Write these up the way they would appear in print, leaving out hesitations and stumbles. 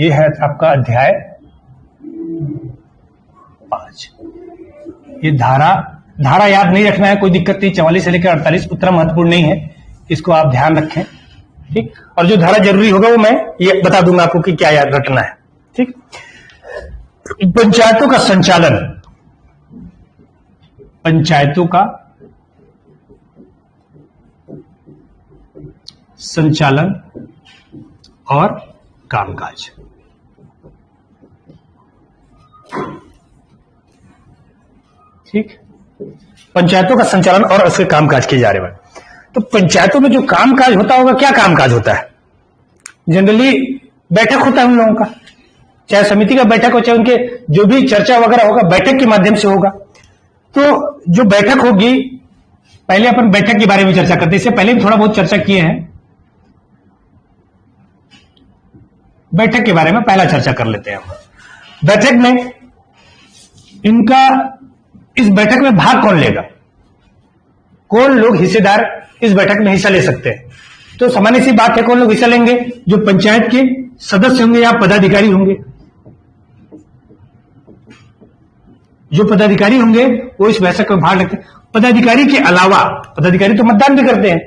ये है आपका अध्याय 5। ये धारा याद नहीं रखना है, कोई दिक्कत नहीं। 44 से लेकर 48 उतना महत्वपूर्ण नहीं है, इसको आप ध्यान रखें, ठीक। और जो धारा जरूरी होगा वो मैं ये बता दूंगा आपको कि क्या याद रखना है, ठीक। पंचायतों का संचालन, पंचायतों का संचालन और कामकाज। ठीक, पंचायतों का संचालन और उसके कामकाज किए जा रहे हैं। तो पंचायतों में जो कामकाज होता होगा, क्या कामकाज होता है? जनरली बैठक होता है उन लोगों का, चाहे समिति का बैठक हो, चाहे उनके जो भी चर्चा वगैरह होगा बैठक के माध्यम से होगा। तो जो बैठक होगी, पहले अपन बैठक के बारे में चर्चा करते हैं, इससे पहले भी थोड़ा बहुत चर्चा किए हैं। बैठक के बारे में पहला चर्चा कर लेते हैं हम। बैठक में इनका, इस बैठक में भाग कौन लेगा, कौन लोग हिस्सेदार इस बैठक में हिस्सा ले सकते हैं? तो सामान्य सी बात है, कौन लोग हिस्सा लेंगे? जो पंचायत के सदस्य होंगे या पदाधिकारी होंगे। जो पदाधिकारी होंगे वो इस बैठक में भाग लेते हैं। पदाधिकारी के अलावा, पदाधिकारी तो मतदान भी करते हैं,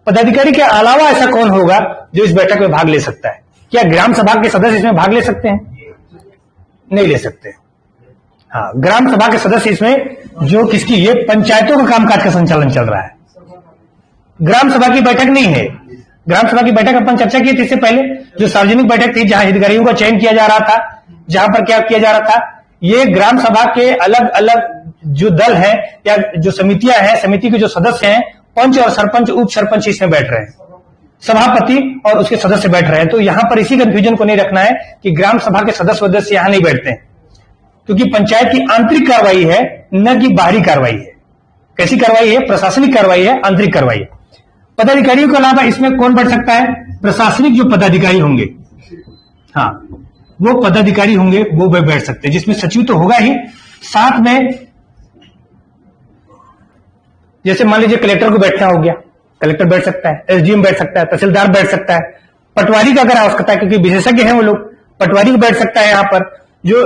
पदाधिकारी के अलावा ऐसा कौन होगा जो इस बैठक में भाग ले सकता है? क्या ग्राम सभा के सदस्य इसमें भाग ले सकते हैं? नहीं ले सकते। हाँ, ग्राम सभा के सदस्य इसमें, जो किसकी, ये पंचायतों का कामकाज का संचालन चल रहा है, ग्राम सभा की बैठक नहीं है। ग्राम सभा की बैठक अपन चर्चा की थी इससे पहले, जो सार्वजनिक बैठक थी जहां हितग्राहियों का चयन किया जा रहा था, जहां पर क्या किया जा रहा था, ये ग्राम सभा के अलग अलग जो दल है या जो समितियां हैं, समिति के जो सदस्य हैं, पंच और सरपंच, उप सरपंच इसमें बैठ रहे हैं, सभापति और उसके सदस्य बैठ रहे हैं। तो यहां पर इसी कंफ्यूजन को नहीं रखना है कि ग्राम सभा के सदस्य यहां नहीं बैठते हैं, क्योंकि पंचायत की आंतरिक कार्रवाई है, न कि बाहरी कार्रवाई है। कैसी कार्रवाई है? प्रशासनिक कार्रवाई है, आंतरिक कार्रवाई है। पदाधिकारियों के अलावा इसमें कौन बैठ सकता है? प्रशासनिक जो पदाधिकारी होंगे, हाँ, वो पदाधिकारी होंगे, वो बैठ सकते हैं, जिसमें सचिव तो होगा ही, साथ में जैसे मान लीजिए कलेक्टर को बैठना हो गया, कलेक्टर बैठ सकता है, एसडीएम बैठ सकता है, तहसीलदार बैठ सकता है, पटवारी का अगर आवश्यकता है, क्योंकि विशेषज्ञ हैं वो लोग, पटवारी को बैठ सकता है। यहां पर जो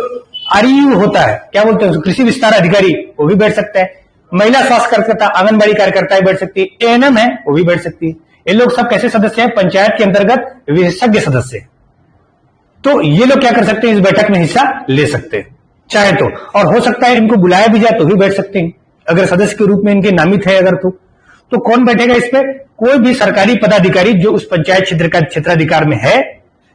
आरईयू होता है, क्या बोलते हैं, कृषि विस्तार अधिकारी, वो भी बैठ सकता है। महिला स्वास्थ्य कार्यकर्ता, आंगनबाड़ी कार्यकर्ता बैठ सकती है, एएनएम है वो भी बैठ सकती है। ये लोग सब कैसे सदस्य हैं? पंचायत के अंतर्गत विशेषज्ञ सदस्य। तो ये लोग क्या कर सकते हैं? इस बैठक में हिस्सा ले सकते हैं चाहे तो, और हो सकता है इनको बुलाया भी जाए तो भी बैठ सकते हैं, अगर सदस्य के रूप में इनके नामित है अगर। तो कौन बैठेगा इस पे? कोई भी सरकारी पदाधिकारी जो उस पंचायत क्षेत्र का क्षेत्राधिकार में है,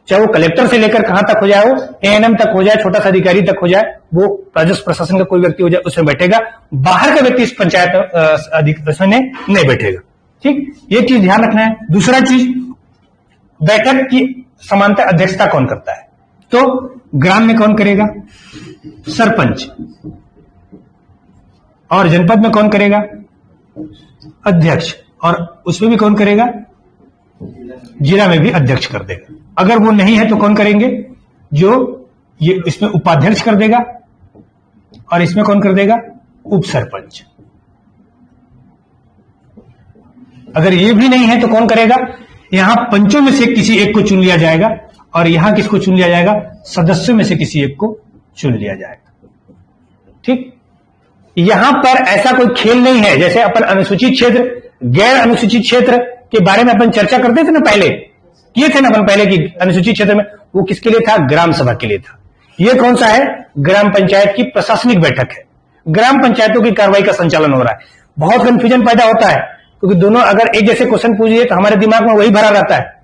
चाहे वो कलेक्टर से लेकर कहां तक हो जाए, वो एएनएम तक हो जाए, छोटा सा अधिकारी तक हो जाए, वो राजस्व प्रशासन का कोई व्यक्ति हो जाए, उसमें बैठेगा। बाहर का व्यक्ति इस पंचायत उसमें नहीं बैठेगा। ठीक, ये चीज ध्यान रखना है। दूसरा चीज, बैठक की समांतर अध्यक्षता कौन करता है? तो ग्राम में कौन करेगा? सरपंच। और जनपद में कौन करेगा? अध्यक्ष। और उसमें भी कौन करेगा? जिला में भी अध्यक्ष कर देगा। अगर वो नहीं है तो कौन करेंगे? जो ये इसमें उपाध्यक्ष कर देगा, और इसमें कौन कर देगा? उप सरपंच। अगर ये भी नहीं है तो कौन करेगा? यहां पंचों में से किसी एक को चुन लिया जाएगा, और यहां किसको चुन लिया जाएगा? सदस्यों में से किसी एक को चुन लिया जाएगा। ठीक, यहां पर ऐसा कोई खेल नहीं है, जैसे अपन अनुसूचित क्षेत्र, गैर अनुसूचित क्षेत्र के बारे में अपन चर्चा करते थे ना, पहले किए थे ना अपन पहले की अनुसूचित क्षेत्र में, वो किसके लिए था? ग्राम सभा के लिए था। ये कौन सा है? ग्राम पंचायत की प्रशासनिक बैठक है, ग्राम पंचायतों की कार्रवाई का संचालन हो रहा है। बहुत कंफ्यूजन पैदा होता है, क्योंकि दोनों अगर एक जैसे क्वेश्चन पूछिए तो हमारे दिमाग में वही भरा रहता है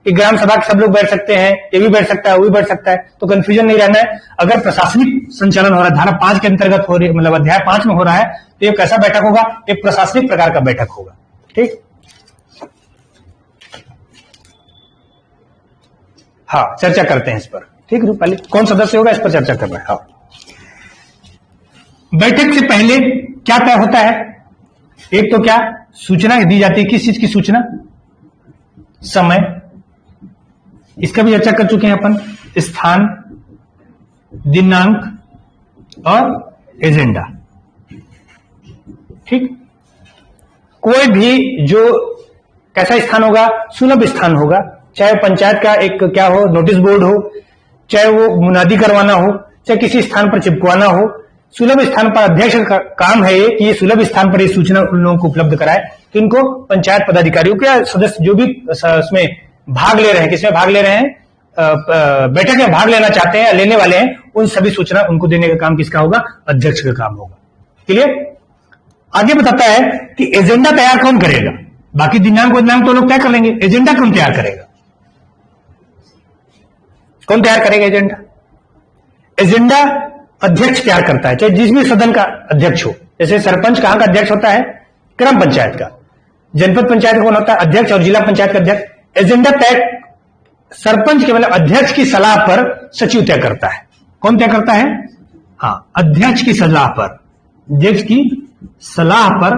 कि ग्राम सभा के सब लोग बैठ सकते हैं, ये भी बैठ सकता है, वो भी बैठ सकता है, तो कंफ्यूजन नहीं रहना है। अगर प्रशासनिक संचालन हो रहा है, धारा 5 के अंतर्गत हो रही है, मतलब अध्याय 5 में हो रहा है, तो ये कैसा बैठक होगा? ये प्रशासनिक प्रकार का बैठक होगा। ठीक, हाँ, चर्चा करते हैं इस पर। ठीक, रूपाली, कौन सदस्य होगा इस पर चर्चा कर रहे हैं। हाँ, बैठक से पहले क्या तय होता है? एक तो क्या सूचना दी जाती है? किस चीज की सूचना? समय, इसका भी चर्चा कर चुके हैं अपन। स्थान, दिनांक और एजेंडा। ठीक, कोई भी जो कैसा स्थान होगा? सुलभ स्थान होगा, चाहे पंचायत का एक क्या हो, नोटिस बोर्ड हो, चाहे वो मुनादी करवाना हो, चाहे किसी स्थान पर चिपकवाना हो, सुलभ स्थान पर अध्यक्ष का काम है ये कि ये सुलभ स्थान पर ये सूचना उन लोगों को उपलब्ध कराए। तो इनको पंचायत पदाधिकारियों के सदस्य जो भी उसमें भाग ले रहे हैं, किसमें भाग ले रहे हैं, बैठक में भाग लेना चाहते हैं, लेने वाले हैं, उन सभी सूचना उनको देने का काम किसका होगा? अध्यक्ष का काम होगा। क्लियर? आगे बताता है कि एजेंडा तैयार कौन करेगा। बाकी दिनांक तो लोग तय कर लेंगे, एजेंडा कौन तैयार करेगा? कौन तैयार करेगा एजेंडा? एजेंडा अध्यक्ष तैयार करता है, चाहे जिस भी सदन का अध्यक्ष हो। जैसे सरपंच कहां का अध्यक्ष होता है? ग्राम पंचायत का। जनपद पंचायत कौन होता है? अध्यक्ष। और जिला पंचायत का अध्यक्ष। एजेंडा तय सरपंच के मतलब अध्यक्ष की सलाह पर सचिव तय करता है। कौन तय करता है? हाँ, अध्यक्ष की सलाह पर, अध्यक्ष की सलाह पर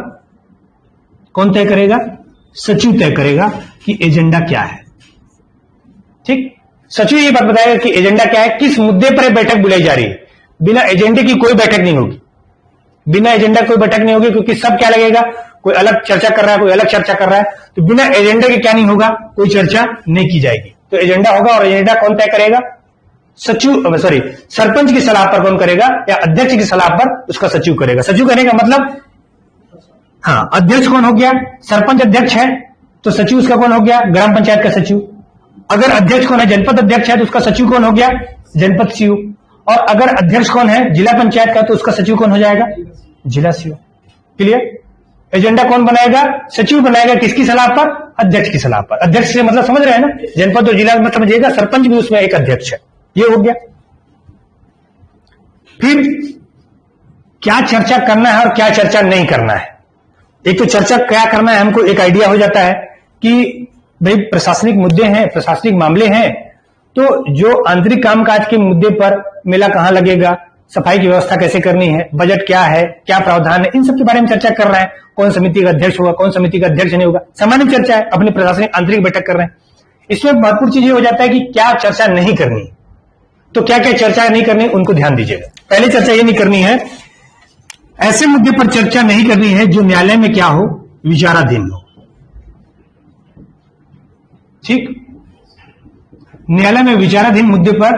कौन तय करेगा? सचिव तय करेगा कि एजेंडा क्या है। ठीक, सचिव ये बात बताएगा कि एजेंडा क्या है, किस मुद्दे पर बैठक बुलाई जा रही है। बिना एजेंडे की कोई बैठक नहीं होगी, बिना एजेंडा कोई बैठक नहीं होगी, क्योंकि सब क्या लगेगा, कोई अलग चर्चा कर रहा है, कोई अलग चर्चा कर रहा है, तो बिना एजेंडे के क्या नहीं होगा, कोई चर्चा नहीं की जाएगी। तो एजेंडा होगा, और एजेंडा कौन तय करेगा? सचिव, सॉरी, सरपंच की सलाह पर कौन करेगा, या अध्यक्ष की सलाह पर उसका सचिव करेगा। सचिव करने का मतलब, हाँ, अध्यक्ष कौन हो गया? सरपंच अध्यक्ष है, तो सचिव उसका कौन हो गया? ग्राम पंचायत का सचिव। अगर अध्यक्ष कौन है? जनपद अध्यक्ष है, तो उसका सचिव कौन हो गया? जनपद सीओ। और अगर अध्यक्ष कौन है? जिला पंचायत का, तो उसका सचिव कौन हो जाएगा? जिला सीओ। क्लियर? एजेंडा कौन बनाएगा? सचिव बनाएगा। किसकी सलाह पर? अध्यक्ष की सलाह पर। अध्यक्ष से मतलब समझ रहे हैं ना, जनपद और जिला में समझिएगा, सरपंच भी उसमें एक अध्यक्ष है। ये हो गया। फिर क्या चर्चा करना है और क्या चर्चा नहीं करना है। एक तो चर्चा क्या करना है, हमको एक आइडिया हो जाता है कि भाई प्रशासनिक मुद्दे हैं, प्रशासनिक मामले हैं, तो जो आंतरिक कामकाज के मुद्दे पर मेला कहां लगेगा, सफाई की व्यवस्था कैसे करनी है, बजट क्या है, क्या प्रावधान है, इन सब के बारे में चर्चा कर रहे हैं। कौन समिति का अध्यक्ष होगा, कौन समिति का अध्यक्ष नहीं होगा, सामान्य चर्चा है, अपनी प्रशासनिक आंतरिक बैठक कर रहे हैं। इसमें महत्वपूर्ण चीज ये हो जाता है कि क्या चर्चा नहीं करनी। तो क्या क्या चर्चा नहीं करनी, उनको ध्यान दीजिएगा। पहले चर्चा ये नहीं करनी है, ऐसे मुद्दे पर चर्चा नहीं करनी है जो न्यायालय में क्या हो, विचाराधीन हो। ठीक, न्यायालय में विचाराधीन मुद्दे पर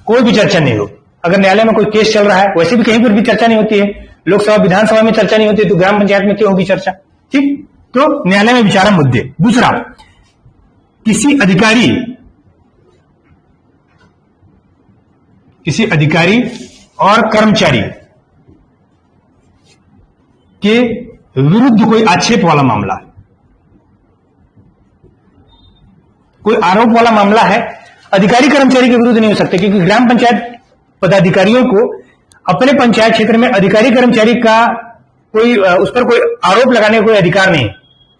कोई भी चर्चा नहीं हो। अगर न्यायालय में कोई केस चल रहा है, वैसे भी कहीं पर भी चर्चा नहीं होती है, लोकसभा विधानसभा में चर्चा नहीं होती है, तो ग्राम पंचायत में क्यों होगी चर्चा। ठीक, तो न्यायालय में विचारा मुद्दे। दूसरा, किसी अधिकारी और कर्मचारी के विरुद्ध कोई आक्षेप वाला मामला, कोई आरोप वाला मामला है, अधिकारी कर्मचारी के विरुद्ध नहीं हो सकते, क्योंकि ग्राम पंचायत पदाधिकारियों को अपने पंचायत क्षेत्र में अधिकारी कर्मचारी का कोई उस पर कोई आरोप लगाने का कोई अधिकार नहीं।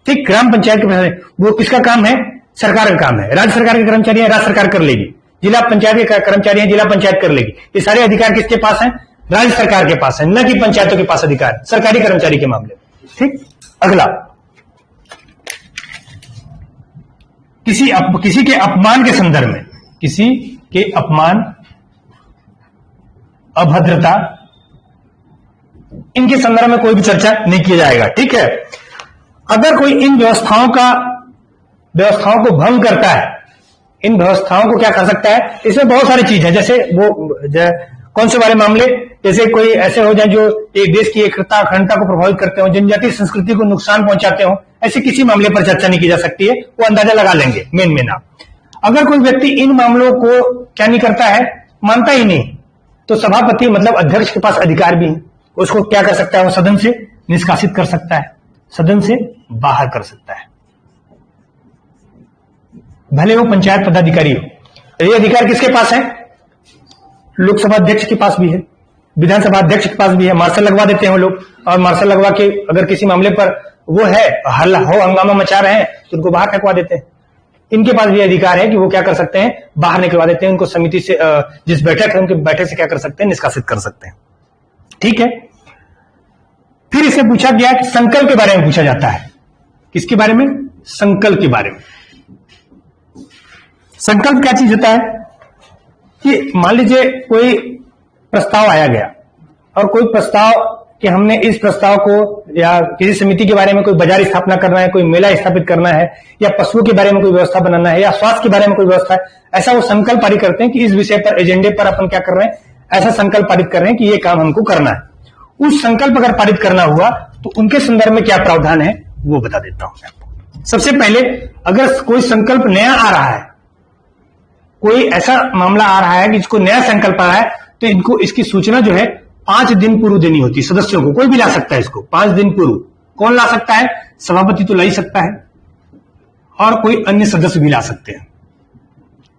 ठीक, ग्राम पंचायत के वो किसका काम है? सरकार का काम है। राज्य सरकार के कर्मचारी है, राज्य सरकार कर लेगी। जिला पंचायत के कर्मचारी है, जिला पंचायत कर लेगी। ये सारे अधिकार किसके पास है? राज्य सरकार के पास है, न कि पंचायतों के पास अधिकार, सरकारी कर्मचारी के मामले में। ठीक, अगला, किसी के अपमान के संदर्भ में, किसी के अपमान, अभद्रता, इनके संदर्भ में कोई भी चर्चा नहीं किया जाएगा। ठीक है, अगर कोई इन व्यवस्थाओं को भंग करता है, इन व्यवस्थाओं को क्या कर सकता है, इसमें बहुत सारी चीज है। जैसे कौन से वाले मामले, जैसे कोई ऐसे हो जाए जो एक देश की एकता अखंडता को प्रभावित करते हो, जनजातीय संस्कृति को नुकसान पहुंचाते हो, ऐसे किसी मामले पर चर्चा नहीं की जा सकती है। वो अंदाजा लगा लेंगे मेन आप। अगर कोई व्यक्ति इन मामलों को क्या नहीं करता है, मानता ही नहीं, तो सभापति मतलब अध्यक्ष के पास अधिकार भी है। उसको क्या कर सकता है, वो सदन से निष्कासित कर सकता है, सदन से बाहर कर सकता है, भले वो पंचायत पदाधिकारी हो। ये अधिकार किसके पास है? लोकसभा अध्यक्ष के पास भी है, विधानसभा अध्यक्ष के पास भी है। मार्शल लगवा देते हैं वो लोग, और मार्शल लगवा के अगर किसी मामले पर वो है हल्ला हो हंगामा मचा रहे हैं तो उनको बाहर फेंकवा देते हैं। इनके पास भी अधिकार है कि वो क्या कर सकते हैं, बाहर निकलवा देते हैं। उनको समिति से जिस बैठक है उनके बैठक से क्या कर सकते हैं, निष्कासित कर सकते हैं। ठीक है, फिर इसे पूछा गया कि संकल्प के बारे में पूछा जाता है। किसके बारे में? संकल्प के बारे में। संकल्प क्या चीज होता है कि मान लीजिए कोई प्रस्ताव आया गया और कोई प्रस्ताव कि हमने इस प्रस्ताव को या किसी समिति के बारे में कोई बाजार स्थापना करना है, कोई मेला स्थापित करना है, या पशुओं के बारे में कोई व्यवस्था बनाना है, या स्वास्थ्य के बारे में कोई व्यवस्था है, ऐसा वो संकल्प पारित करते हैं कि इस विषय पर एजेंडे पर अपन क्या कर रहे हैं, ऐसा संकल्प पारित कर रहे हैं कि ये काम हमको करना है। उस संकल्प अगर पारित करना हुआ तो उनके संदर्भ में क्या प्रावधान है वो बता देता हूं मैं आपको। सबसे पहले अगर कोई संकल्प नया आ रहा है, कोई ऐसा मामला आ रहा है कि जिसको नया संकल्प आ रहा है, तो इनको इसकी सूचना जो है 5 दिन पूर्व देनी होती है सदस्यों को। कोई भी ला सकता है इसको 5 दिन पूर्व। कौन ला सकता है? सभापति तो ला ही सकता है और कोई अन्य सदस्य भी ला सकते हैं।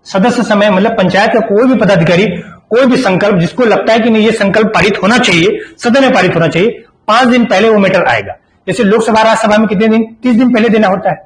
सदस्य समय मतलब पंचायत का कोई भी पदाधिकारी कोई भी संकल्प जिसको लगता है कि नहीं ये संकल्प पारित होना चाहिए, सदन में पारित होना चाहिए, 5 दिन पहले वो मैटर आएगा। जैसे लोकसभा राज्यसभा में कितने दिन? 30 दिन पहले देना होता है।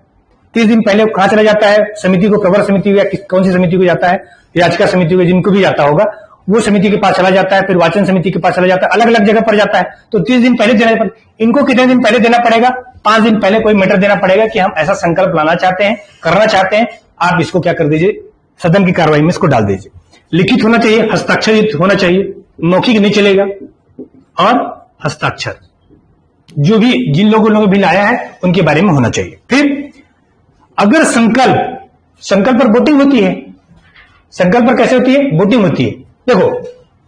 30 दिन पहले कहां चला जाता है? समिति को, प्रवर समिति या कौन सी समिति को जाता है, याचिका समिति को, जिनको भी जाता होगा वो समिति के पास चला जाता है, फिर वाचन समिति के पास चला जाता है, अलग अलग जगह पर जाता है। तो 30 दिन पहले देना पड़ेगा। इनको कितने दिन पहले देना पड़ेगा? 5 दिन पहले कोई मैटर देना पड़ेगा कि हम ऐसा संकल्प लाना चाहते हैं, करना चाहते हैं, आप इसको क्या कर दीजिए, सदन की कार्रवाई में इसको डाल दीजिए। लिखित होना चाहिए, हस्ताक्षरित होना चाहिए, मौखिक नहीं चलेगा, और हस्ताक्षर जो भी जिन लोगों ने भी लाया है उनके बारे में होना चाहिए। फिर अगर संकल्प पर वोटिंग होती है, संकल्प पर कैसे होती है? वोटिंग होती है। देखो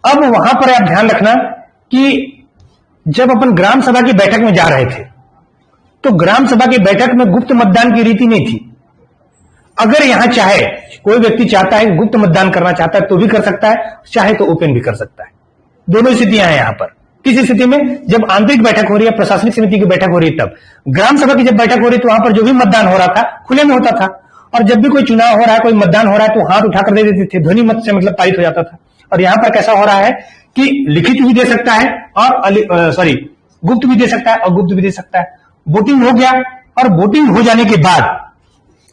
अब वहां पर आप ध्यान रखना कि जब अपन ग्राम सभा की बैठक में जा रहे थे तो ग्राम सभा की बैठक में गुप्त मतदान की रीति नहीं थी। अगर यहां चाहे कोई व्यक्ति चाहता है गुप्त मतदान करना चाहता है तो भी कर सकता है, चाहे तो ओपन भी कर सकता है। दोनों स्थितियां हैं यहां पर। किसी स्थिति में जब आंतरिक बैठक हो रही है, प्रशासनिक समिति की बैठक हो रही है, तब ग्राम सभा की जब बैठक हो रही तो वहां पर जो भी मतदान हो रहा था खुले में होता था, और जब भी कोई चुनाव हो रहा है, कोई मतदान हो रहा है तो हाथ उठाकर दे देते थे, ध्वनि मत से मतलब पारित हो जाता था। और यहां पर कैसा हो रहा है कि लिखित भी दे सकता है और गुप्त भी दे सकता है और गुप्त भी दे सकता है। वोटिंग हो गया, और वोटिंग हो जाने के बाद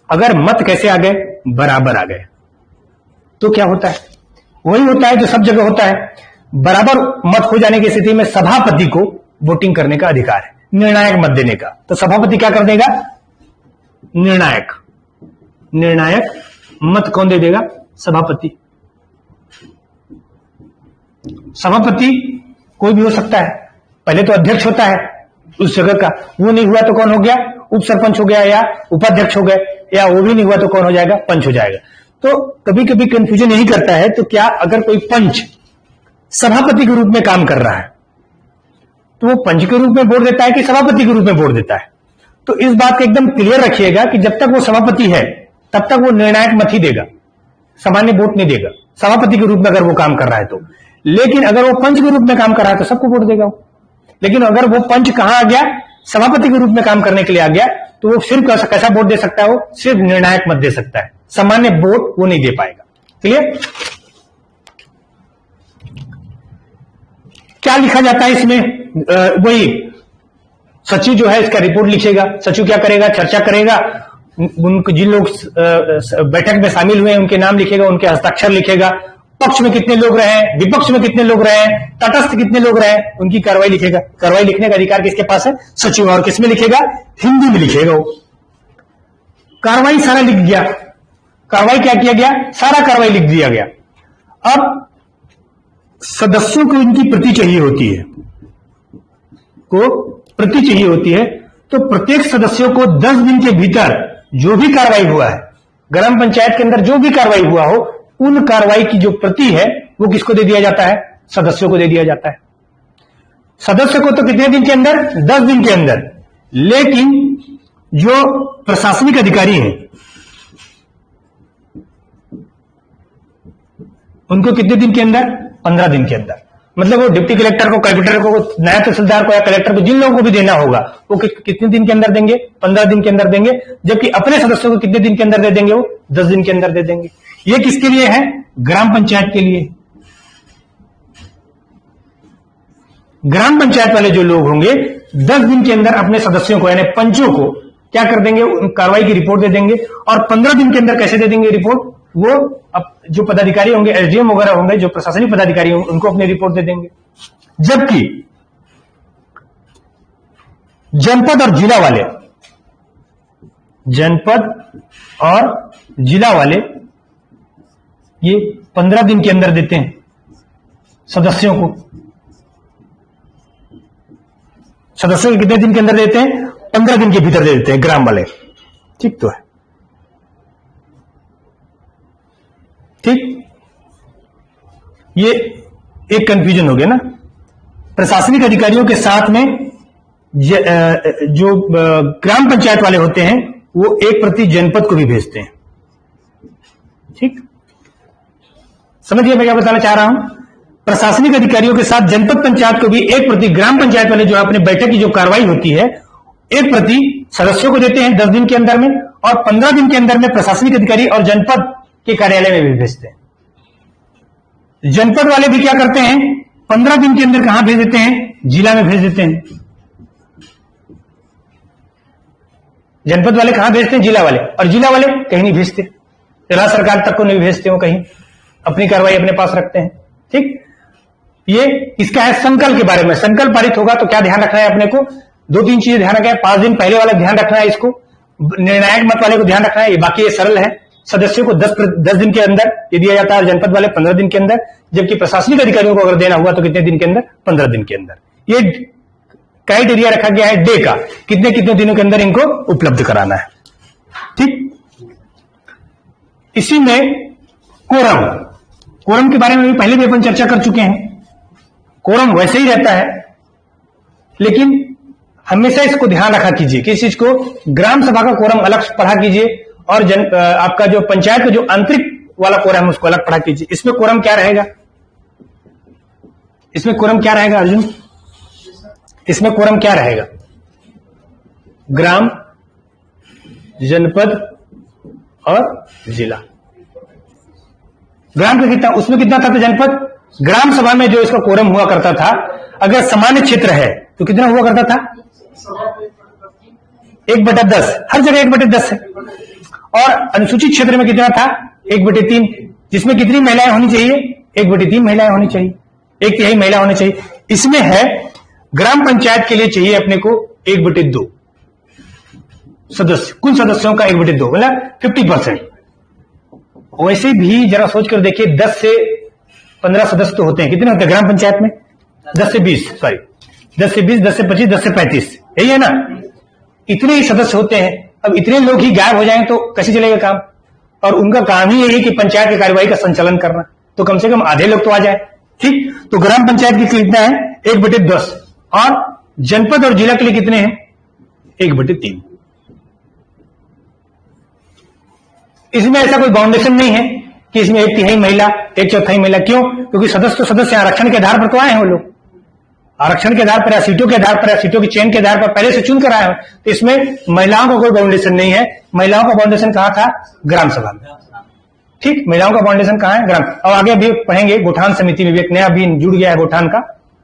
अगर मत कैसे आ गए? बराबर आ गए, तो क्या होता है? वही होता है जो सब जगह होता है। बराबर मत हो जाने की स्थिति में सभापति को वोटिंग करने का अधिकार है, निर्णायक मत देने का। तो सभापति क्या कर देगा? निर्णायक मत कौन दे देगा? सभापति। सभापति कोई भी हो सकता है। पहले तो अध्यक्ष होता है उस जगह का, वो नहीं हुआ तो कौन हो गया? उप सरपंच हो गया या उपाध्यक्ष हो गए, या वो भी नहीं हुआ तो कौन हो जाएगा? पंच हो जाएगा। तो कभी कभी कंफ्यूजन यही करता है, तो क्या अगर कोई पंच सभापति के रूप में काम कर रहा है तो वो पंच के रूप में वोट देता है कि सभापति के रूप में वोट देता है? तो इस बात को एकदम क्लियर रखिएगा कि जब तक वो सभापति है तब तक वो निर्णायक मत ही देगा, सामान्य वोट नहीं देगा, सभापति के रूप में अगर वो काम कर रहा है तो। लेकिन अगर वो पंच के रूप में काम कर रहा है तो सबको वोट देगा वो। लेकिन अगर वो पंच कहां आ गया? सभापति के रूप में काम करने के लिए आ गया, तो वो सिर्फ कैसा वोट दे सकता है? वो सिर्फ निर्णायक मत दे सकता है, सामान्य वोट वो नहीं दे पाएगा। क्लियर? क्या लिखा जाता है इसमें? वही सचिव जो है इसका रिपोर्ट लिखेगा। सचिव क्या करेगा? चर्चा करेगा, उनको जिन लोग बैठक में शामिल हुए हैं उनके नाम लिखेगा, उनके हस्ताक्षर लिखेगा, पक्ष में कितने लोग रहे, विपक्ष में कितने लोग रहे, तटस्थ कितने लोग रहे, उनकी कार्रवाई लिखेगा। कार्रवाई लिखने का अधिकार किसके पास है? सचिव। और किसमें लिखेगा? हिंदी में लिखेगा वो। कार्रवाई सारा लिख दिया। कार्रवाई क्या किया गया? सारा कार्रवाई लिख दिया गया। अब सदस्यों को इनकी प्रति चाहिए होती है, तो प्रत्येक सदस्यों को 10 दिन के भीतर जो भी कार्रवाई हुआ है, ग्राम पंचायत के अंदर जो भी कार्रवाई हुआ हो, उन कार्रवाई की जो प्रति है वो किसको दे दिया जाता है? सदस्यों को दे दिया जाता है। सदस्य को तो कितने दिन के अंदर? 10 दिन के अंदर। लेकिन जो प्रशासनिक अधिकारी हैं उनको कितने दिन के अंदर? 15 दिन के अंदर। मतलब वो डिप्टी कलेक्टर को, कलेक्टर को, नायब तहसीलदार को या कलेक्टर को, जिन लोगों को भी देना होगा वो कितने दिन के अंदर देंगे? 15 दिन के अंदर देंगे। जबकि अपने सदस्यों को कितने दिन के अंदर दे देंगे? वो 10 दिन के अंदर दे देंगे। ये किसके लिए है? ग्राम पंचायत के लिए। ग्राम पंचायत वाले जो लोग होंगे 10 दिन के अंदर अपने सदस्यों को यानी पंचों को क्या कर देंगे? कार्रवाई की रिपोर्ट दे देंगे। और 15 दिन के अंदर कैसे दे देंगे रिपोर्ट? वो अब जो पदाधिकारी होंगे, एसडीएम वगैरह होंगे, जो प्रशासनिक पदाधिकारी होंगे, उनको अपनी रिपोर्ट दे देंगे। जबकि जनपद और जिला वाले ये 15 दिन के अंदर देते हैं सदस्यों को। सदस्यों को कितने दिन के अंदर देते हैं? 15 दिन के भीतर दे देते हैं ग्राम वाले। ठीक तो है, ठीक। ये एक कंफ्यूजन हो गया ना। प्रशासनिक अधिकारियों के साथ में जो ग्राम पंचायत वाले होते हैं वो एक प्रति जनपद को भी भेजते हैं। ठीक, समझिए मैं क्या बताना चाह रहा हूं। प्रशासनिक अधिकारियों के साथ जनपद पंचायत को भी एक प्रति, ग्राम पंचायत वाले जो अपने बैठक की जो कार्रवाई होती है एक प्रति सदस्यों को देते हैं 10 दिन के अंदर में, और 15 दिन के अंदर में प्रशासनिक अधिकारी और जनपद के कार्यालय में भी भेजते हैं। जनपद वाले भी क्या करते हैं, 15 दिन के अंदर कहां भेज देते हैं? जिला में भेज देते हैं। जनपद वाले कहां भेजते हैं? जिला वाले। और जिला वाले कहीं नहीं भेजते, जिला सरकार तक को नहीं भेजते हो, कहीं अपनी कार्रवाई अपने पास रखते हैं। ठीक, ये इसका है संकल्प के बारे में। संकल्प पारित होगा तो क्या ध्यान रखना है अपने को? 2-3 चीजें ध्यान रखना है। 5 दिन पहले वाला ध्यान रखना है, इसको निर्णायक मत वाले को ध्यान रखना है। ये बाकी ये सरल है। सदस्यों को 10 दिन के अंदर ये दिया जाता है, जनपद वाले 15 दिन के अंदर, जबकि प्रशासनिक अधिकारियों को अगर देना हुआ तो कितने दिन के अंदर? 15 दिन के अंदर। ये क्राइटेरिया रखा गया है डे का, कितने कितने दिनों के अंदर इनको उपलब्ध कराना है। ठीक, इसी में कोरम के बारे में भी पहले भी अपन चर्चा कर चुके हैं। कोरम वैसे ही रहता है, लेकिन हमेशा इसको ध्यान रखा कीजिए कि इस चीज को ग्राम सभा का कोरम अलग पढ़ा कीजिए और आपका जो पंचायत का जो आंतरिक वाला कोरम है उसको अलग पढ़ा कीजिए। इसमें कोरम क्या रहेगा? इसमें कोरम क्या रहेगा अर्जुन? इसमें कोरम क्या रहेगा? ग्राम, जनपद और जिला। ग्राम का कितना, उसमें कितना था? तो जनपद। ग्राम सभा में जो इसका कोरम हुआ करता था, अगर सामान्य क्षेत्र है तो कितना हुआ करता था? 1/10। हर जगह 1/10 है। और अनुसूचित क्षेत्र में कितना था? 1/3, जिसमें कितनी महिलाएं होनी चाहिए? 1/3 महिलाएं होनी चाहिए, 1/3 महिला होनी चाहिए। इसमें है ग्राम पंचायत के लिए चाहिए अपने को 1/2 सदस्य, कुल सदस्यों का 1/2 मतलब 50%। वैसे भी जरा सोच कर देखिए, 10 से 15 सदस्य तो होते हैं। कितने होते हैं ग्राम पंचायत में? 10 से 20, सॉरी 10 से 20, 10 से 25, 10 से 35, यही है ना? इतने ही सदस्य होते हैं। अब इतने लोग ही गायब हो जाएं तो कैसे चलेगा काम? और उनका काम ही यही है कि पंचायत की कार्यवाही का संचालन करना, तो कम से कम आधे लोग तो आ जाए। ठीक, तो ग्राम पंचायत की कितना है? 1/10। और जनपद और जिला के लिए कितने हैं? 1/3। इसमें ऐसा कोई बाउंडेशन नहीं है कि इसमें 1/3 महिला, 1/4 महिला। क्यों? क्योंकि सदस्य तो सदस्य आरक्षण के आधार पर तो आए हैं वो लोग, आरक्षण के आधार पर या सीटों के आधार पर या सीटों की चयन के आधार पर पहले से चुन कर आए हैं। तो इसमें महिलाओं का कोई बाउंडेशन नहीं है। महिलाओं का बाउंडेशन कहां था? ग्राम सभा में। ठीक, महिलाओं का बाउंडेशन कहां है? ग्राम। और आगे भी पढ़ेंगे, गोठान समिति में भी एक नया भी जुड़ गया है गोठान का,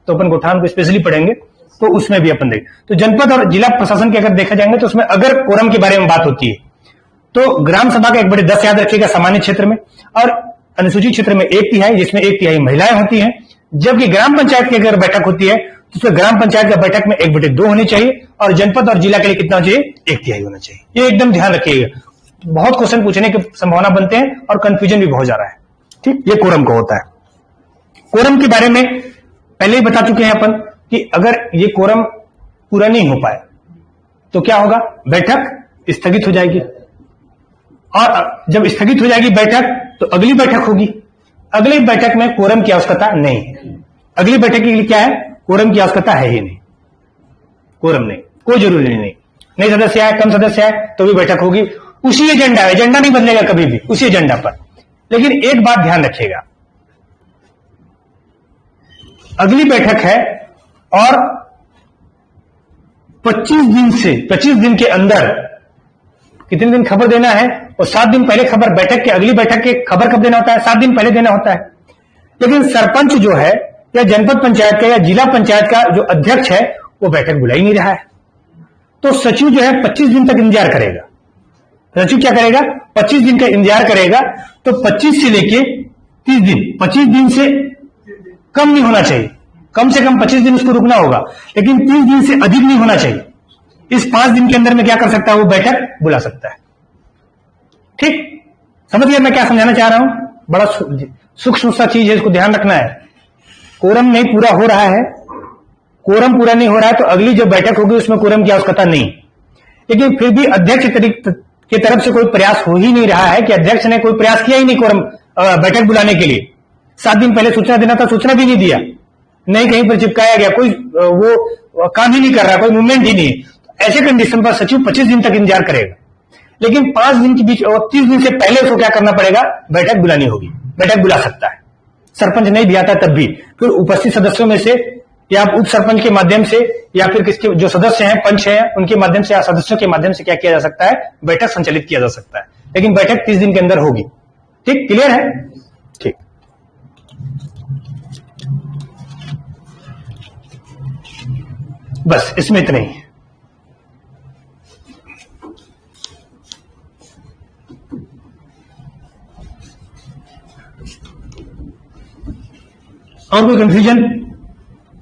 तो अपन गोठान को स्पेशली पढ़ेंगे, तो उसमें भी अपन देखें। तो जनपद और जिला प्रशासन के अगर देखा जाएंगे तो उसमें अगर कोरम के बारे में बात होती है तो ग्राम सभा का 1/10 याद रखिएगा सामान्य क्षेत्र में, और अनुसूचित क्षेत्र में 1/3, जिसमें 1/3 महिलाएं होती हैं। जबकि ग्राम पंचायत की अगर बैठक होती है तो उसमें ग्राम पंचायत की बैठक में 1/2 होनी चाहिए, और जनपद और जिला के लिए कितना चाहिए? 1/3 होना चाहिए। ये एकदम ध्यान रखिएगा, बहुत क्वेश्चन पूछने की संभावना बनते हैं और कंफ्यूजन भी बहुत जा रहा है। ठीक, ये कोरम का होता है। कोरम के बारे में पहले ही बता चुके हैं अपन कि अगर ये कोरम पूरा नहीं हो पाए तो क्या होगा? बैठक स्थगित हो जाएगी, और जब स्थगित हो जाएगी बैठक तो अगली बैठक होगी। अगली बैठक में कोरम की आवश्यकता नहीं है। अगली बैठक के लिए क्या है? कोरम की आवश्यकता है ही नहीं, कोरम नहीं, कोई जरूरी नहीं। नए सदस्य आए, कम सदस्य आए तो भी बैठक होगी। उसी एजेंडा है, एजेंडा नहीं बदलेगा कभी भी, उसी एजेंडा पर। लेकिन एक बात ध्यान रखिएगा, अगली बैठक है और 25 दिन के अंदर कितने दिन खबर देना है? और 7 दिन पहले खबर, बैठक के अगली बैठक के खबर कब देना होता है? 7 दिन पहले देना होता है। लेकिन सरपंच जो है या जनपद पंचायत का या जिला पंचायत का जो अध्यक्ष है वो बैठक बुला ही नहीं रहा है, तो सचिव जो है 25 दिन तक इंतजार करेगा। सचिव क्या करेगा? 25 दिन का इंतजार करेगा। तो 25 से लेके 30 दिन, 25 दिन से कम नहीं होना चाहिए, कम से कम 25 दिन उसको रुकना होगा, लेकिन 30 दिन से अधिक नहीं होना चाहिए। इस 5 दिन के अंदर में क्या कर सकता है? वो बैठक बुला सकता है। ठीक, समझिए मैं क्या समझाना चाह रहा हूं? बड़ा सूक्ष्म सा चीज है, इसको ध्यान रखना है। कोरम नहीं पूरा हो रहा है कोरम पूरा नहीं हो रहा है तो अगली जो बैठक होगी उसमें कोरम की आवश्यकता नहीं। लेकिन फिर भी अध्यक्ष की तरफ से कोई प्रयास हो ही नहीं रहा है कि अध्यक्ष ने कोई प्रयास किया ही नहीं कोरम बैठक बुलाने के लिए। 7 दिन पहले सूचना देना था, सूचना भी नहीं दिया, नहीं कहीं पर चिपकाया गया, कोई वो काम ही नहीं कर रहा, कोई मूवमेंट ही नहीं। ऐसे कंडीशन पर सचिव 25 दिन तक इंतजार करेगा, लेकिन 5 दिन के बीच और 30 दिन से पहले उसको क्या करना पड़ेगा, बैठक बुलानी होगी। बैठक बुला सकता है, सरपंच नहीं भी आता तब भी फिर उपस्थित सदस्यों में से या उप सरपंच के माध्यम से या फिर किसके जो सदस्य हैं, पंच हैं, उनके माध्यम से या सदस्यों के माध्यम से क्या किया जा सकता है, बैठक संचालित किया जा सकता है। लेकिन बैठक 30 दिन के अंदर होगी। ठीक, क्लियर है? ठीक, बस इसमें इतना ही। और कोई कंफ्यूजन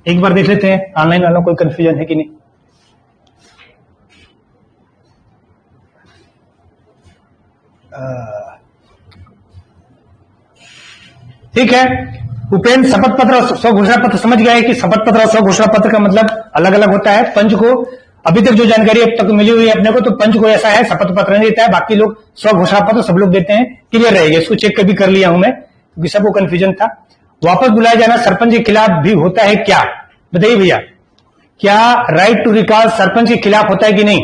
एक बार देख लेते हैं, ऑनलाइन वालों कोई कंफ्यूजन है कि नहीं? ठीक है, उपेंद्र शपथ पत्र और स्व घोषणा पत्र समझ गए कि शपथ पत्र और स्व घोषणा पत्र का मतलब अलग अलग होता है। पंच को अभी तक जो जानकारी अब तक मिली हुई है अपने को, तो पंच को ऐसा है शपथ पत्र नहीं देता है, बाकी लोग स्व घोषणा पत्र सब लोग देते हैं। क्लियर रहेगा, इसको चेक कभी कर लिया हूं मैं क्योंकि सबको कंफ्यूजन था। वापस बुलाया जाना सरपंच के खिलाफ भी होता है क्या, बताइए भैया, क्या राइट टू रिकॉल सरपंच के खिलाफ होता है कि नहीं?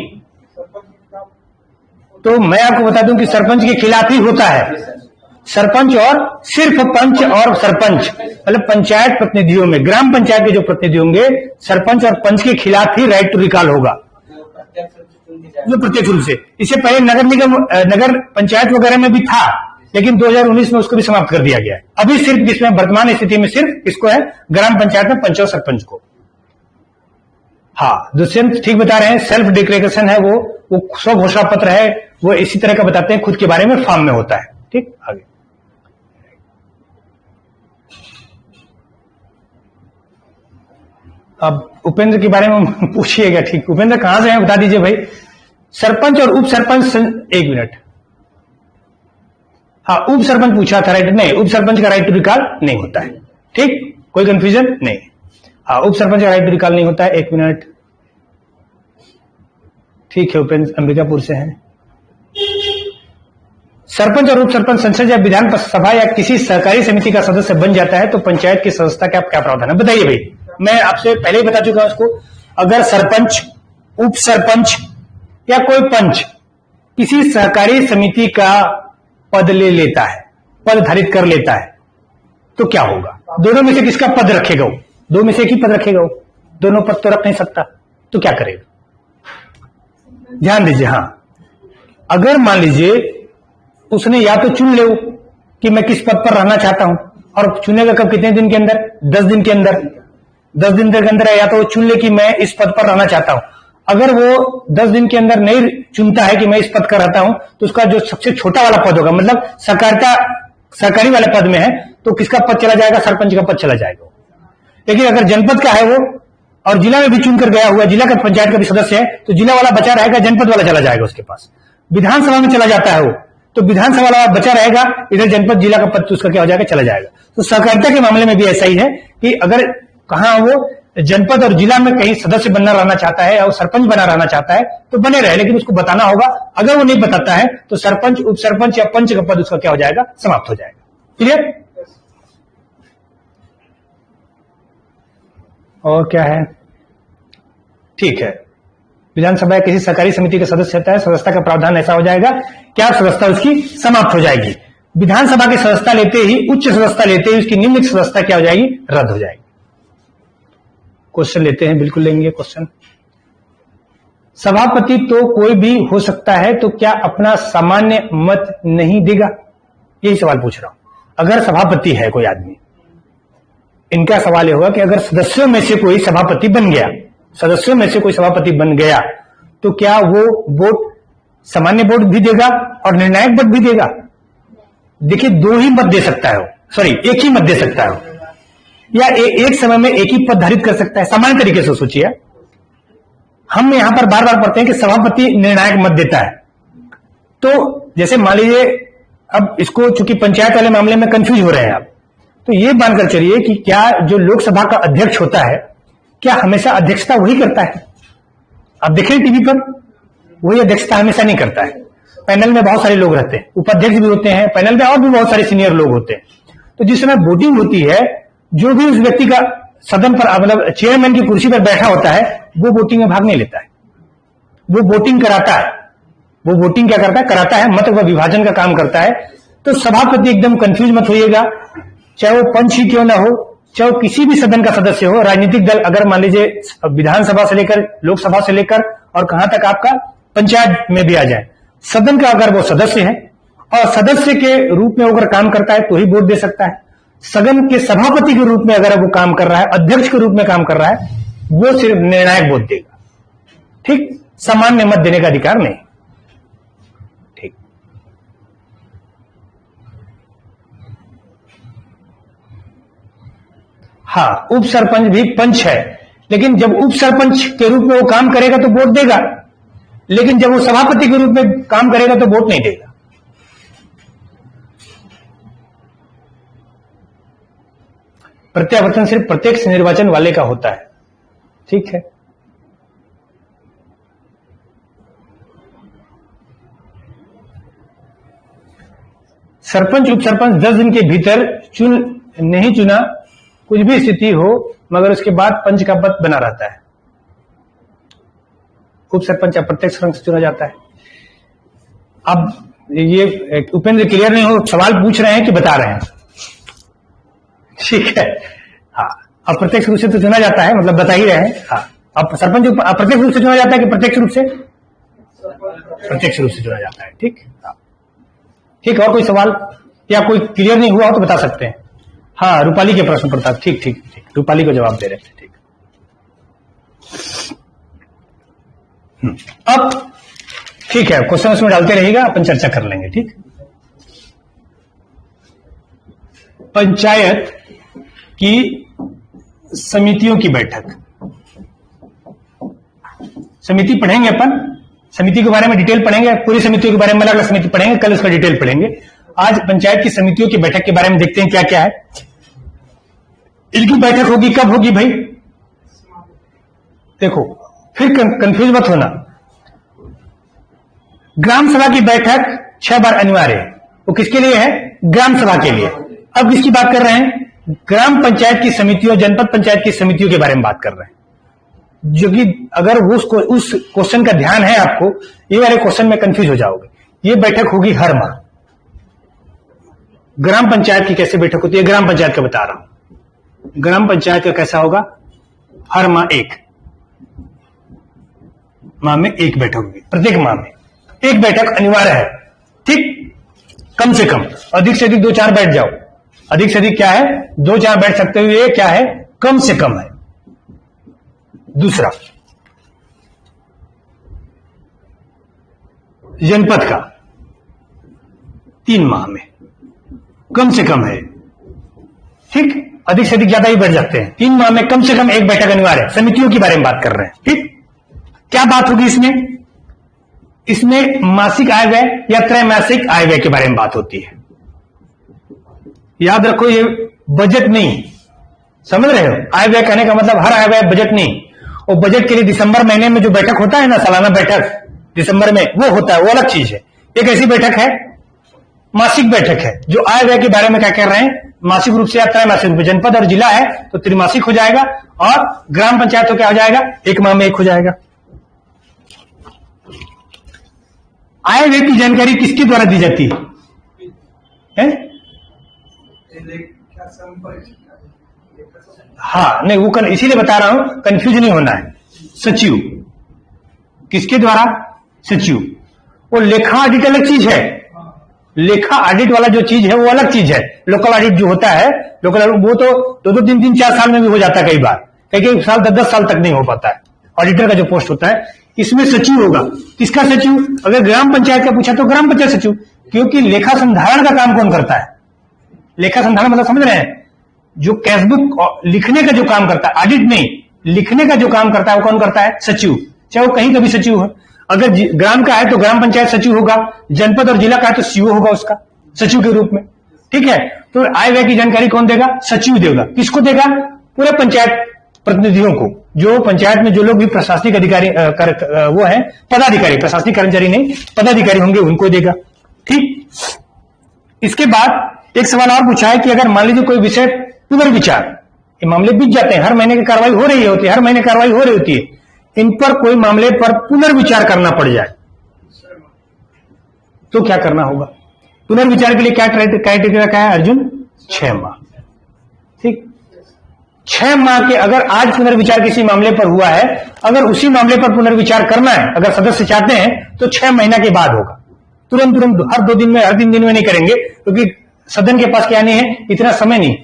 तो मैं आपको बता दूं कि सरपंच के खिलाफ ही होता है। सरपंच और सिर्फ पंच और सरपंच, मतलब पंचायत प्रतिनिधियों में, ग्राम पंचायत के जो प्रतिनिधि होंगे, सरपंच और पंच के खिलाफ ही राइट टू रिकॉल होगा, जो प्रत्यक्ष रूप से। इससे पहले नगर निगम, नगर पंचायत वगैरह में भी था, लेकिन 2019 में उसको भी समाप्त कर दिया गया है। अभी सिर्फ इसमें वर्तमान स्थिति में सिर्फ इसको है ग्राम पंचायत में पंच और सरपंच को। हाँ, दुष्यंत ठीक बता रहे हैं, सेल्फ डिक्लेरेशन है वो स्व घोषणा पत्र है, वो इसी तरह का बताते हैं, खुद के बारे में फॉर्म में होता है। ठीक, आगे अब उपेंद्र के बारे में पूछिएगा। ठीक, उपेंद्र कहां से हैं बता दीजिए भाई। सरपंच और उप सरपंच, एक मिनट, हाँ उप सरपंच पूछा था, राइट नहीं, उप सरपंच का राइट टू रिकॉल नहीं होता है। ठीक, कोई कंफ्यूजन नहीं। हाँ, उप सरपंच का राइट टू रिकॉल नहीं होता है। एक मिनट, ठीक है, उपेंद्र अंबिकापुर से हैं। सरपंच और उप सरपंच संसद या विधान सभा या किसी सहकारी समिति का सदस्य बन जाता है तो पंचायत की सदस्यता का क्या प्रावधान है, बताइए भाई। मैं आपसे पहले ही बता चुका हूं उसको, अगर सरपंच, उप सरपंच या कोई पंच किसी सहकारी समिति का पद ले लेता है, पद धारित कर लेता है, तो क्या होगा? दोनों में से किसका पद रखेगा वो? दो में से एक ही पद रखेगा वो, दोनों पद तो रख नहीं सकता, तो क्या करेगा? ध्यान दीजिए। हाँ, अगर मान लीजिए उसने या तो चुन ले कि मैं किस पद पर रहना चाहता हूं, और चुनेगा कब, कितने दिन के अंदर? 10 दिन के अंदर। 10 दिन के अंदर या तो वो चुन ले कि मैं इस पद पर रहना चाहता हूं। अगर वो 10 दिन के अंदर नहीं चुनता है कि मैं इस पद का रहता हूं, तो उसका जो सबसे छोटा वाला पद होगा, मतलब सरकारी वाले पद में है, तो किसका पद चला जाएगा? सरपंच का पद चला जाएगा। लेकिन अगर जनपद का है वो और जिला में भी चुनकर गया हुआ, जिला का पंचायत का भी सदस्य है, तो जिला वाला बचा रहेगा, जनपद वाला चला जाएगा उसके पास। विधानसभा में चला जाता है वो, तो विधानसभा वाला बचा रहेगा, इधर जनपद जिला का पद तो उसका क्या हो जाएगा? चला जाएगा। तो सहकारिता के मामले में भी ऐसा ही है कि अगर कहां वो जनपद और जिला में कहीं सदस्य बनना रहना चाहता है और सरपंच बना रहना चाहता है तो बने रहे, लेकिन उसको बताना होगा। अगर वो नहीं बताता है तो सरपंच, उप सरपंच या पंच का पद उसका क्या हो जाएगा? समाप्त हो जाएगा। क्लियर? और क्या है? ठीक है, विधानसभा किसी सरकारी समिति के सदस्य होता है, सदस्यता का प्रावधान ऐसा हो जाएगा क्या सदस्यता उसकी समाप्त हो जाएगी। विधानसभा की सदस्यता लेते ही, उच्च सदस्यता लेते ही उसकी निम्न सदस्यता क्या हो जाएगी? रद्द हो जाएगी। क्वेश्चन लेते हैं, बिल्कुल लेंगे क्वेश्चन। सभापति तो कोई भी हो सकता है, तो क्या अपना सामान्य मत नहीं देगा? यही सवाल पूछ रहा हूं। अगर सभापति है कोई आदमी, इनका सवाल यह होगा कि अगर सदस्यों में से कोई सभापति बन गया, सदस्यों में से कोई सभापति बन गया, तो क्या वो वोट, सामान्य वोट भी देगा और निर्णायक वोट भी देगा? देखिए, दो ही मत दे सकता है, सॉरी एक ही मत दे सकता है, या एक समय में एक ही पद धारित कर सकता है। सामान्य तरीके से सोचिए, हम यहां पर बार बार पढ़ते हैं कि सभापति निर्णायक मत देता है। तो जैसे मान लीजिए, अब इसको चूंकि पंचायत वाले मामले में कंफ्यूज हो रहे हैं आप, तो ये मानकर चलिए कि क्या जो लोकसभा का अध्यक्ष होता है, क्या हमेशा अध्यक्षता वही करता है? आप देखें टीवी पर, वही अध्यक्षता हमेशा नहीं करता है। पैनल में बहुत सारे लोग रहते हैं, उपाध्यक्ष भी होते हैं, पैनल में और भी बहुत सारे सीनियर लोग होते हैं। तो जिस समय वोटिंग होती है, जो भी उस व्यक्ति का सदन पर मतलब चेयरमैन की कुर्सी पर बैठा होता है, वो वोटिंग में भाग नहीं लेता है, वो वोटिंग कराता है। वो वोटिंग क्या करता है? कराता है, मत विभाजन का काम करता है। तो सभापति एकदम कंफ्यूज मत होइएगा, चाहे वो पंच ही क्यों ना हो, चाहे वो किसी भी सदन का सदस्य हो, राजनीतिक दल, अगर मान लीजिए विधानसभा से लेकर लोकसभा से लेकर और कहां तक आपका पंचायत में भी आ जाए, सदन का अगर वो सदस्य है और सदस्य के रूप में अगर काम करता है तो ही वोट दे सकता है। सदन के सभापति के रूप में अगर वो काम कर रहा है, अध्यक्ष के रूप में काम कर रहा है, वो सिर्फ निर्णायक वोट देगा। ठीक, सामान्य मत देने का अधिकार नहीं। ठीक, हाँ, उप सरपंच भी पंच है, लेकिन जब उप सरपंच के रूप में वो काम करेगा तो वोट देगा, लेकिन जब वो सभापति के रूप में काम करेगा तो वोट नहीं देगा। प्रत्यावर्तन सिर्फ प्रत्यक्ष निर्वाचन वाले का होता है। ठीक है, सरपंच उप सरपंच 10 दिन के भीतर नहीं चुना, कुछ भी स्थिति हो, मगर उसके बाद पंच का पद बना रहता है। उप सरपंच अप्रत्यक्ष रंग से चुना जाता है। अब ये उपेंद्र क्लियर नहीं हो, सवाल पूछ रहे हैं कि बता रहे हैं? ठीक है, हाँ, अप्रत्यक्ष रूप से तो चुना जाता है, मतलब बता ही रहे हैं। हाँ, अब सरपंच अप्रत्यक्ष रूप से चुना जाता है कि प्रत्यक्ष रूप से? प्रत्यक्ष रूप से चुना जाता है। ठीक, हाँ, ठीक। और कोई सवाल या कोई क्लियर नहीं हुआ हो तो बता सकते हैं। हाँ, रूपाली के प्रश्न पर था। ठीक ठीक ठीक, रूपाली को जवाब दे रहे थे। ठीक, अब ठीक है, क्वेश्चन उसमें डालते रहिएगा, अपन चर्चा कर लेंगे। ठीक, पंचायत की समितियों की बैठक, समिति पढ़ेंगे अपन, समिति के बारे में डिटेल पढ़ेंगे, पूरी समितियों के बारे में अलग अलग समिति पढ़ेंगे, कल उसका डिटेल पढ़ेंगे। आज पंचायत की समितियों की बैठक के बारे में देखते हैं क्या क्या है। इनकी बैठक होगी कब होगी भाई? देखो, फिर कंफ्यूज मत होना। ग्राम सभा की बैठक 6 बार अनिवार्य है। वो किसके लिए है? ग्राम सभा के लिए। अब किसकी बात कर रहे हैं? ग्राम पंचायत की समितियों, जनपद पंचायत की समितियों के बारे में बात कर रहे हैं। जो कि अगर उस क्वेश्चन का ध्यान है आपको, ये वाले क्वेश्चन में कंफ्यूज हो जाओगे। ये बैठक होगी हर माह। ग्राम पंचायत की कैसे बैठक होती है? ग्राम पंचायत का बता रहा हूं। ग्राम पंचायत का कैसा होगा? हर माह एक बैठक होगी। प्रत्येक माह में एक बैठक अनिवार्य है। ठीक, कम से कम, अधिक से अधिक 2-4 बैठ जाओ। अधिक से अधिक क्या है? 2-4 बैठ सकते हो। ये क्या है? कम से कम है। दूसरा, जनपद का 3 माह में कम से कम है। ठीक, अधिक से अधिक ज्यादा ही बैठ जाते हैं। 3 माह में कम से कम एक बैठक अनिवार्य है। समितियों के बारे में बात कर रहे हैं। ठीक, क्या बात होगी इसमें? इसमें मासिक आय व्यय या त्रैमासिक आय व्यय के बारे में बात होती है। याद रखो, ये बजट नहीं, समझ रहे हो? आय व्यय कहने का मतलब हर आय व्यय, बजट नहीं। और बजट के लिए दिसंबर महीने में जो बैठक होता है ना, सालाना बैठक दिसंबर में, वो होता है, वो अलग चीज है। एक ऐसी बैठक है, मासिक बैठक है, जो आय व्यय के बारे में क्या कर रहे हैं? मासिक रूप से या त्रैमासिक रूप से। जनपद और जिला है तो त्रिमासिक हो जाएगा, और ग्राम पंचायत तो क्या हो जाएगा? 1 माह में 1 हो जाएगा। आय व्यय की जानकारी किसके द्वारा दी जाती है? हाँ, नहीं, वो इसीलिए बता रहा हूं, कंफ्यूज नहीं होना है। सचिव, किसके द्वारा? सचिव। वो लेखा ऑडिट अलग चीज है। लेखा ऑडिट वाला जो चीज है वो अलग चीज है। लोकल ऑडिट जो होता है, लोकल, वो तो 2-2, 3-3, 4 साल में भी हो जाता है। कई बार, कई साल 10-10 साल तक नहीं हो पाता है। ऑडिटर का जो पोस्ट होता है, इसमें सचिव होगा। किसका सचिव? अगर ग्राम पंचायत का पूछा तो ग्राम पंचायत सचिव, क्योंकि लेखा संधारण का काम कौन करता है? लेखा संधारण मतलब समझ रहे हैं? जो कैशबुक लिखने का जो काम करता है, ऑडिट नहीं, लिखने का जो काम करता है वो कौन करता है? सचिव। चाहे वो कहीं का भी सचिव हो। अगर ग्राम का है तो ग्राम पंचायत सचिव होगा, जनपद और जिला का है तो सीओ होगा उसका, सचिव के रूप में। ठीक है, तो आय व्यय की जानकारी कौन देगा? सचिव देगा। किसको देगा? पूरे पंचायत प्रतिनिधियों को। जो पंचायत में जो लोग भी प्रशासनिक अधिकारी वो है पदाधिकारी, प्रशासनिक कर्मचारी नहीं पदाधिकारी होंगे, उनको देगा। ठीक, इसके बाद एक सवाल और पूछा है कि अगर मान लीजिए कोई विषय पुनर्विचार, ये मामले बीत जाते हैं, हर महीने की कार्रवाई हो रही होती है, हर महीने कार्रवाई हो रही होती है, इन पर कोई मामले पर पुनर्विचार करना पड़ जाए तो क्या करना होगा? पुनर्विचार के लिए क्या क्राइटेरिया का है अर्जुन? 6 माह। ठीक, 6 माह के अगर आज पुनर्विचार किसी मामले पर हुआ है, अगर उसी मामले पर पुनर्विचार करना है, अगर सदस्य चाहते हैं तो 6 महीना के बाद होगा। तुरंत हर 2 दिन में, हर 3 दिन में नहीं करेंगे, क्योंकि सदन के पास क्या नहीं है, इतना समय नहीं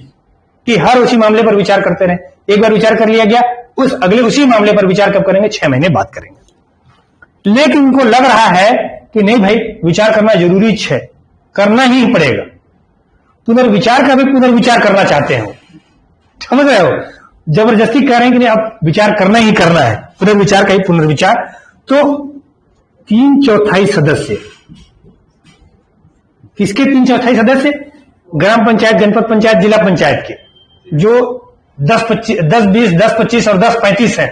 कि हर उसी मामले पर विचार करते रहे। एक बार विचार कर लिया गया, उसी मामले पर विचार कब करेंगे? 6 महीने बाद करेंगे। लेकिन उनको लग रहा है कि नहीं भाई, विचार करना जरूरी है, करना ही पड़ेगा। पुनर्विचार का भी पुनर्विचार करना चाहते हैं, समझ रहे हो? जबरदस्ती कह रहे हैं कि नहीं, अब विचार करना ही करना है, पुनर्विचार का ही पुनर्विचार। तो 3/4 सदस्य, किसके 3/4 सदस्य? ग्राम पंचायत, जनपद पंचायत, जिला पंचायत के, जो 10, 20, 10, 25 और 10, 35 है।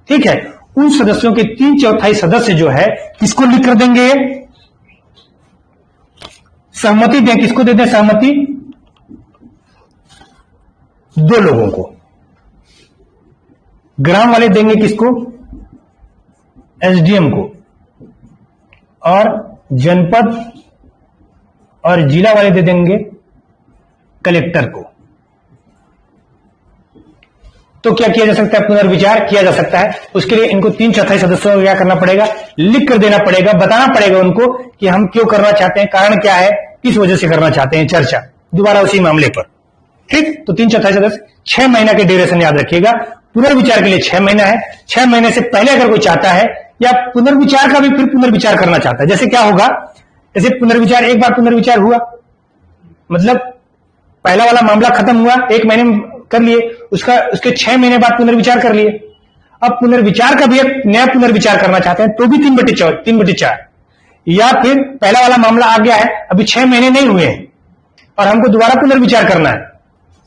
ठीक है, उन सदस्यों के 3/4 सदस्य जो है किसको लिख कर देंगे? सहमति दें, किसको देते हैं सहमति? 2 लोगों को। ग्राम वाले देंगे किसको? एसडीएम को। और जनपद और जिला वाले दे देंगे कलेक्टर को। तो क्या किया जा सकता है? पुनर्विचार किया जा सकता है। उसके लिए इनको 3/4 सदस्यों को क्या करना पड़ेगा? लिख कर देना पड़ेगा, बताना पड़ेगा उनको कि हम क्यों करना चाहते हैं, कारण क्या है, किस वजह से करना चाहते हैं चर्चा, दोबारा उसी मामले पर। ठीक, तो 3/4 सदस्य, 6 महीना के ड्यूरेशन याद रखिएगा। पुनर्विचार के लिए 6 महीना है। 6 महीने से पहले अगर कोई चाहता है, या पुनर्विचार का भी फिर पुनर्विचार करना चाहता है, जैसे क्या होगा, जैसे पुनर्विचार, एक बार पुनर्विचार हुआ, मतलब पहला वाला मामला खत्म हुआ, 1 महीने में कर लिए, उसके 6 महीने बाद पुनर्विचार कर लिए। अब पुनर्विचार का भी एक नया पुनर्विचार करना चाहते हैं तो भी 3/4, या फिर पहला वाला मामला आ गया है, अभी 6 महीने नहीं हुए हैं और हमको दोबारा पुनर्विचार करना है,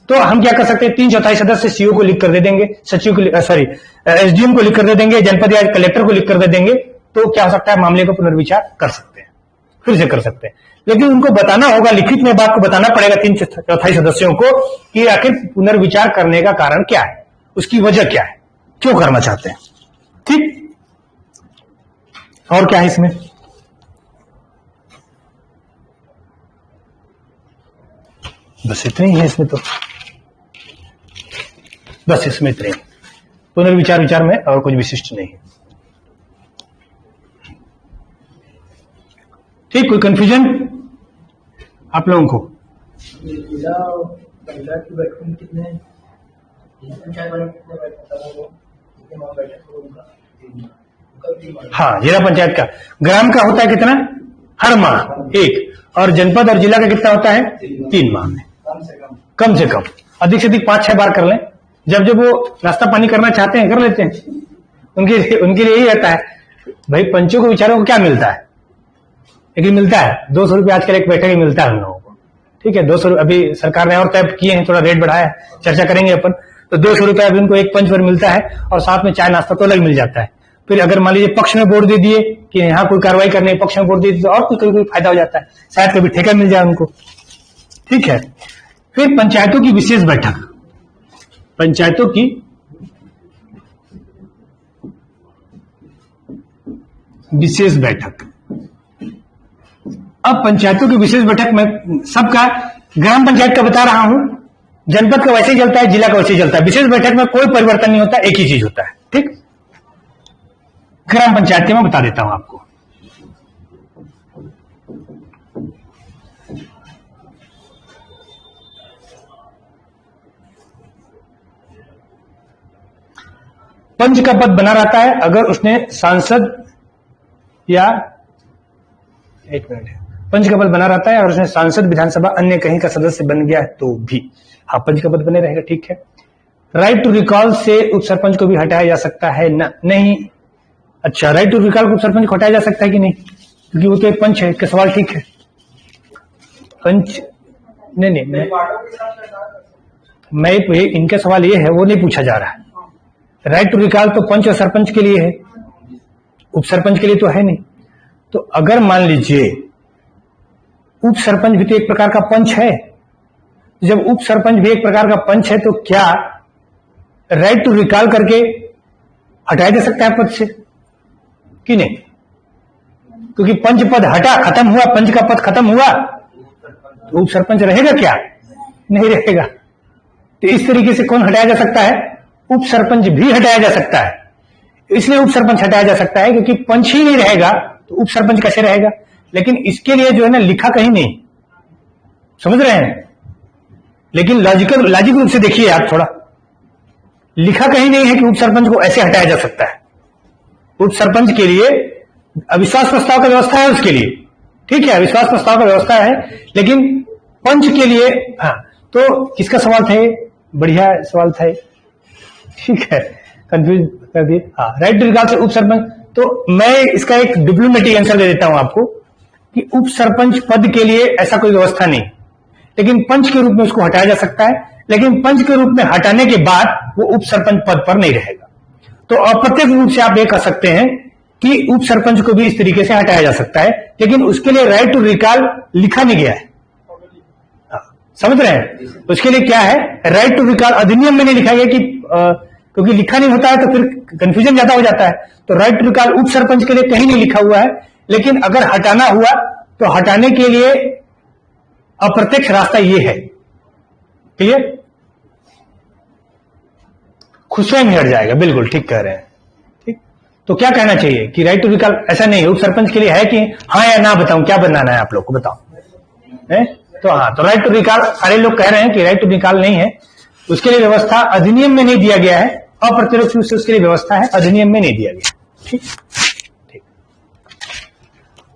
तो हम क्या कर सकते हैं? 3/4 सदस्य सीओ को लिख कर दे देंगे, सचिव को, एसडीएम को लिख कर दे देंगे, जनपद या कलेक्टर को लिख कर दे देंगे। तो क्या हो सकता है? मामले को पुनर्विचार कर सकते हैं, फिर से कर सकते हैं। लेकिन उनको बताना होगा, लिखित में बात को बताना पड़ेगा 3/4 सदस्यों को कि आखिर पुनर्विचार करने का कारण क्या है, उसकी वजह क्या है, क्यों करना चाहते हैं। ठीक, और क्या है इसमें? बस इतने ही है इसमें, तो बस इसमें इतने, पुनर्विचार विचार में और कुछ विशिष्ट नहीं है। ठीक, कोई कंफ्यूजन आप लोगों को? हाँ, जिला पंचायत का, ग्राम का होता है कितना? हर माह 1, और जनपद और जिला का कितना होता है? 3 माह में, कम से कम, अधिक से अधिक 5-6 बार कर लें। जब वो नाश्ता पानी करना चाहते हैं कर लेते हैं। उनके लिए यही रहता है भाई, पंचों को विचारों को क्या मिलता है? लेकिन मिलता है 200 रुपये आजकल एक बैठक ही मिलता है हम लोगों को। ठीक है, 200 अभी सरकार ने और तय किए हैं, थोड़ा रेट बढ़ाया है, चर्चा करेंगे अपन। तो 200 रुपये अभी उनको एक पंच पर मिलता है, और साथ में चाय नाश्ता तो अलग मिल जाता है। फिर अगर मान लीजिए पक्ष में वोट दे दिए कि यहाँ कोई कार्रवाई करने, पक्ष में वोट दे दिए तो और कोई फायदा हो जाता है, शायद कभी ठेका मिल जाए उनको। ठीक है, फिर पंचायतों की विशेष बैठक, पंचायतों की विशेष बैठक। अब पंचायतों की विशेष बैठक में सबका, ग्राम पंचायत का बता रहा हूं, जनपद का वैसे ही चलता है, जिला का वैसे ही चलता है। विशेष बैठक में कोई परिवर्तन नहीं होता, एक ही चीज होता है। ठीक, ग्राम पंचायत के मैं बता देता हूं आपको। पंच का पद बना रहता है अगर उसने सांसद या, एक मिनट, पंच का पद बना रहता है और उसने सांसद, विधानसभा, अन्य कहीं का सदस्य बन गया है तो भी, हाँ, पंच का पद बने रहेगा। ठीक है, राइट टू रिकॉल से उप सरपंच को भी हटाया जा सकता है ना? नहीं। अच्छा, राइट टू रिकॉल को उप सरपंच को हटाया जा सकता है कि नहीं? क्योंकि वो तो एक पंच है। इसका सवाल ठीक है, पंच नहीं, मैं इनका सवाल ये है, वो नहीं पूछा जा रहा है। राइट टू रिकॉल तो पंच और सरपंच के लिए है, उप सरपंच के लिए तो है नहीं। तो अगर मान लीजिए उप सरपंच भी तो एक प्रकार का पंच है, जब उप सरपंच भी एक प्रकार का पंच है तो क्या राइट टू रिकॉल करके हटाया जा सकता है पद से कि नहीं? क्योंकि पंच पद हटा, खत्म हुआ, पंच का पद खत्म हुआ, तो उप सरपंच रहेगा क्या? नहीं रहेगा। तो इस तरीके से कौन हटाया जा सकता है? उप सरपंच भी हटाया जा सकता है। इसलिए उप सरपंच हटाया जा सकता है क्योंकि पंच ही नहीं रहेगा तो उप सरपंच कैसे रहेगा? लेकिन इसके लिए जो है ना लिखा कहीं नहीं, समझ रहे हैं? लेकिन लॉजिक रूप से देखिए आप, थोड़ा लिखा कहीं नहीं है कि उप सरपंच को ऐसे हटाया जा सकता है। उप सरपंच के लिए अविश्वास प्रस्ताव का व्यवस्था है उसके लिए, ठीक है, अविश्वास प्रस्ताव का व्यवस्था है, लेकिन पंच के लिए हाँ। तो किसका सवाल था ये? बढ़िया सवाल था, ठीक है, कंफ्यूज कर दिए। हाँ, राइट टू रिकॉल से उप सरपंच। तो मैं इसका एक डिप्लोमेटिक आंसर दे देता हूं आपको कि उप सरपंच पद के लिए ऐसा कोई व्यवस्था नहीं, लेकिन पंच के रूप में उसको हटाया जा सकता है। लेकिन पंच के रूप में हटाने के बाद वो उप सरपंच पद पर नहीं रहेगा। तो अप्रत्यक्ष रूप से आप ये कह सकते हैं कि उप सरपंच को भी इस तरीके से हटाया जा सकता है, लेकिन उसके लिए राइट टू रिकॉल लिखा नहीं गया है। समझ रहे हैं? उसके लिए क्या है? राइट टू रिकॉल अधिनियम में नहीं लिखा गया कि क्योंकि लिखा नहीं होता है तो फिर कंफ्यूजन ज्यादा हो जाता है। तो राइट टू रिकॉल उप सरपंच के लिए कहीं नहीं लिखा हुआ है, लेकिन अगर हटाना हुआ तो हटाने के लिए अप्रत्यक्ष रास्ता ये है। क्लियर? खुद स्वयं ही हट जाएगा, बिल्कुल ठीक कह रहे हैं। ठीक, तो क्या कहना चाहिए कि राइट टू रिकॉल ऐसा नहीं है, उप सरपंच के लिए है कि हाँ या ना बताऊं? क्या बनाना है आप लोग को, बताओ है? तो हाँ, तो राइट टू रिकॉल सारे लोग कह रहे हैं कि राइट टू रिकॉल नहीं है, उसके लिए व्यवस्था अधिनियम में नहीं दिया गया है, अप्रत्यक्ष रूप से उसके लिए व्यवस्था है, अधिनियम में नहीं दिया गया। ठीक ठीक।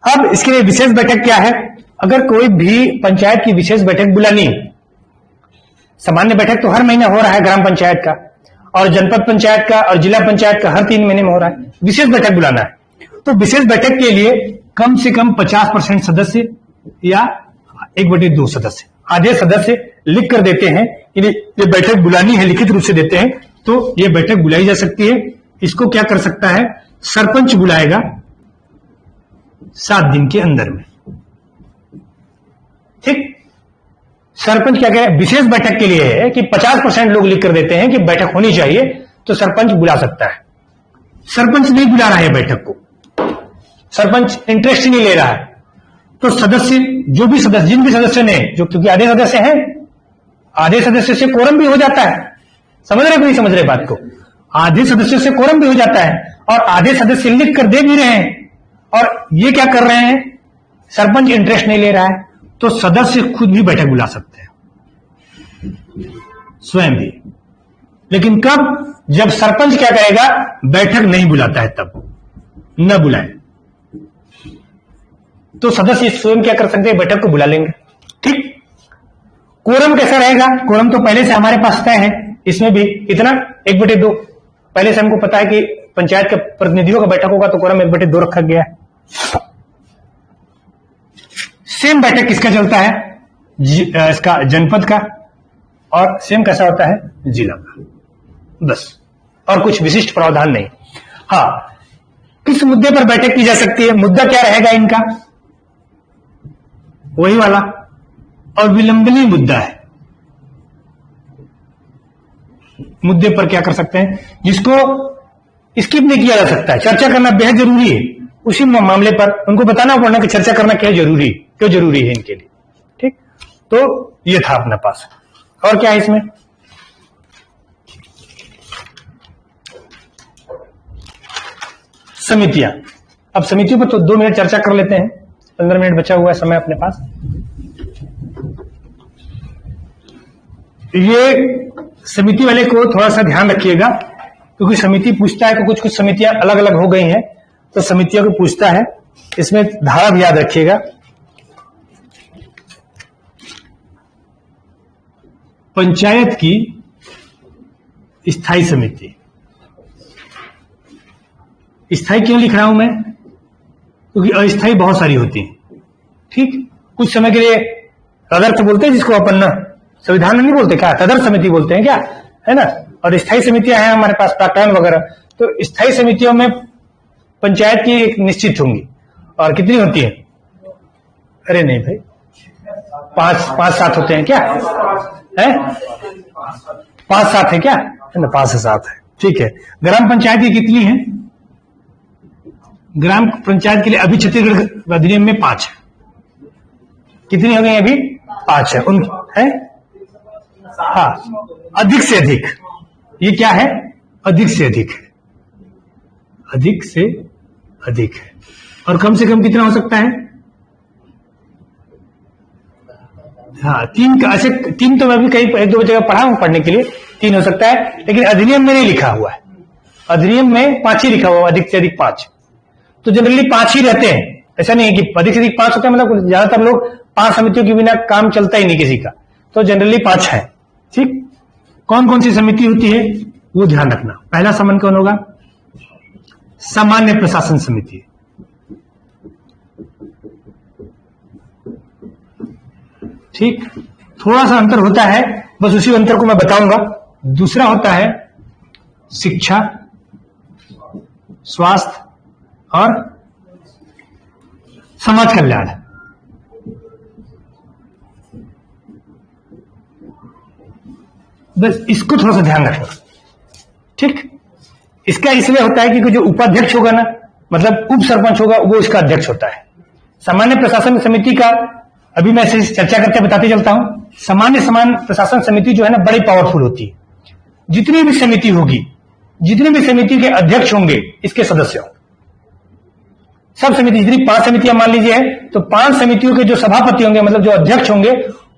अब इसके लिए विशेष बैठक क्या है? अगर कोई भी पंचायत की विशेष बैठक बुलानी, सामान्य बैठक तो हर महीने हो रहा है ग्राम पंचायत का, और जनपद पंचायत का और जिला पंचायत का हर 3 महीने में हो रहा है, विशेष बैठक बुलाना है। तो विशेष बैठक के लिए कम से कम 50% सदस्य या 1/2 सदस्य, आधे सदस्य लिख कर देते हैं कि ये बैठक बुलानी है, लिखित रूप से देते हैं, तो ये बैठक बुलाई जा सकती है। इसको क्या कर सकता है? सरपंच बुलाएगा 7 दिन के अंदर में। ठीक, सरपंच क्या कह रहे हैं? विशेष बैठक के लिए है कि 50% लोग लिख कर देते हैं कि बैठक होनी चाहिए, तो सरपंच बुला सकता है। सरपंच नहीं बुला रहा है बैठक को, सरपंच इंटरेस्ट ही नहीं ले रहा है, तो सदस्य, जो भी सदस्य, जिन भी सदस्य ने, जो क्योंकि आधे सदस्य हैं, आधे सदस्य से कोरम भी हो जाता है। समझ रहे, नहीं समझ रहे बात को? आधे सदस्य से कोरम भी हो जाता है, और आधे सदस्य लिख कर दे भी रहे हैं, और ये क्या कर रहे हैं? सरपंच इंटरेस्ट नहीं ले रहा है, तो सदस्य खुद भी बैठक बुला सकते हैं, स्वयं भी। लेकिन कब? जब सरपंच क्या करेगा? बैठक नहीं बुलाता है, तब न बुलाए तो सदस्य स्वयं क्या कर सकते हैं? बैठक को बुला लेंगे। ठीक, कोरम कैसा रहेगा? कोरम तो पहले से हमारे पास तय है, इसमें भी इतना 1/2, पहले से हमको पता है कि पंचायत के प्रतिनिधियों का बैठक होगा, तो कोरम 1/2 रखा गया है। सेम बैठक किसका चलता है? इसका जनपद का, और सेम कैसा होता है? जिला का, बस, और कुछ विशिष्ट प्रावधान नहीं। हाँ, किस मुद्दे पर बैठक की जा सकती है? मुद्दा क्या रहेगा इनका? वही वाला और विलंबनीय मुद्दा है। मुद्दे पर क्या कर सकते हैं? जिसको स्किप नहीं किया जा सकता है, चर्चा करना बेहद जरूरी है। उसी मामले पर उनको बताना पड़ना कि चर्चा करना क्यों जरूरी है इनके लिए। ठीक, तो ये था अपने पास। और क्या है इसमें? समितियां। अब समितियों पर तो 2 मिनट चर्चा कर लेते हैं, 15 मिनट बचा हुआ है समय अपने पास। ये समिति वाले को थोड़ा सा ध्यान रखिएगा, क्योंकि समिति पूछता है कि कुछ समितियां अलग अलग हो गई हैं, तो समितियों को पूछता है, इसमें धारा भी याद रखिएगा। पंचायत की स्थायी समिति, स्थायी क्यों लिख रहा हूं मैं? क्योंकि अस्थायी बहुत सारी होती हैं। ठीक, कुछ समय के लिए तदर्थ बोलते हैं, जिसको अपन ना संविधान में नहीं बोलते, क्या तदर्थ समिति बोलते हैं क्या, है ना? और स्थायी समितियां हैं हमारे पास प्राक्कलन वगैरह। तो स्थायी समितियों में पंचायत की एक निश्चित होंगी, और कितनी होती है? अरे नहीं भाई, पांच सात होते हैं क्या? है 5-7 है क्या? ना 5 से 7 है, ठीक है। ग्राम पंचायत की कितनी है? ग्राम पंचायत के लिए अभी छत्तीसगढ़ अधिनियम में 5 है। कितनी हो गई अभी? 5 है। उन है हाँ, अधिक से अधिक। ये क्या है? अधिक से अधिक है, अधिक से अधिक है। और कम से कम कितना हो सकता है? हाँ, 3 का। ऐसे 3 तो मैं भी कहीं 1-2 जगह पढ़ा हूं पढ़ने के लिए, 3 हो सकता है, लेकिन अधिनियम में नहीं लिखा हुआ है। अधिनियम में 5 ही लिखा हुआ, अधिक से अधिक 5। तो जनरली 5 ही रहते हैं, ऐसा नहीं है कि अधिक से अधिक 5 होता है। मतलब ज्यादातर लोग 5 समितियों के बिना काम चलता ही नहीं किसी का, तो जनरली 5 है, ठीक। कौन कौन सी समिति होती है वो ध्यान रखना। पहला समन कौन होगा? सामान्य प्रशासन समिति। ठीक, थोड़ा सा अंतर होता है, बस उसी अंतर को मैं बताऊंगा। दूसरा होता है शिक्षा, स्वास्थ्य और समाज कल्याण। बस इसको थोड़ा सा ध्यान रखना, ठीक। इसका इसलिए होता है कि जो उपाध्यक्ष होगा ना, मतलब उप सरपंच होगा, वो इसका अध्यक्ष होता है। सामान्य प्रशासन समिति का अभी मैं चर्चा करते बताते चलता हूं। सामान्य प्रशासन समिति जो है ना, बड़ी पावरफुल होती है। जितनी भी समिति होगी, जितनी भी समिति के अध्यक्ष होंगे, इसके सदस्य होंगे। सब समिति, जितनी 5 समितियां मान लीजिए है, तो 5 समितियों के जो सभापति होंगे, मतलब जो अध्यक्ष होंगे,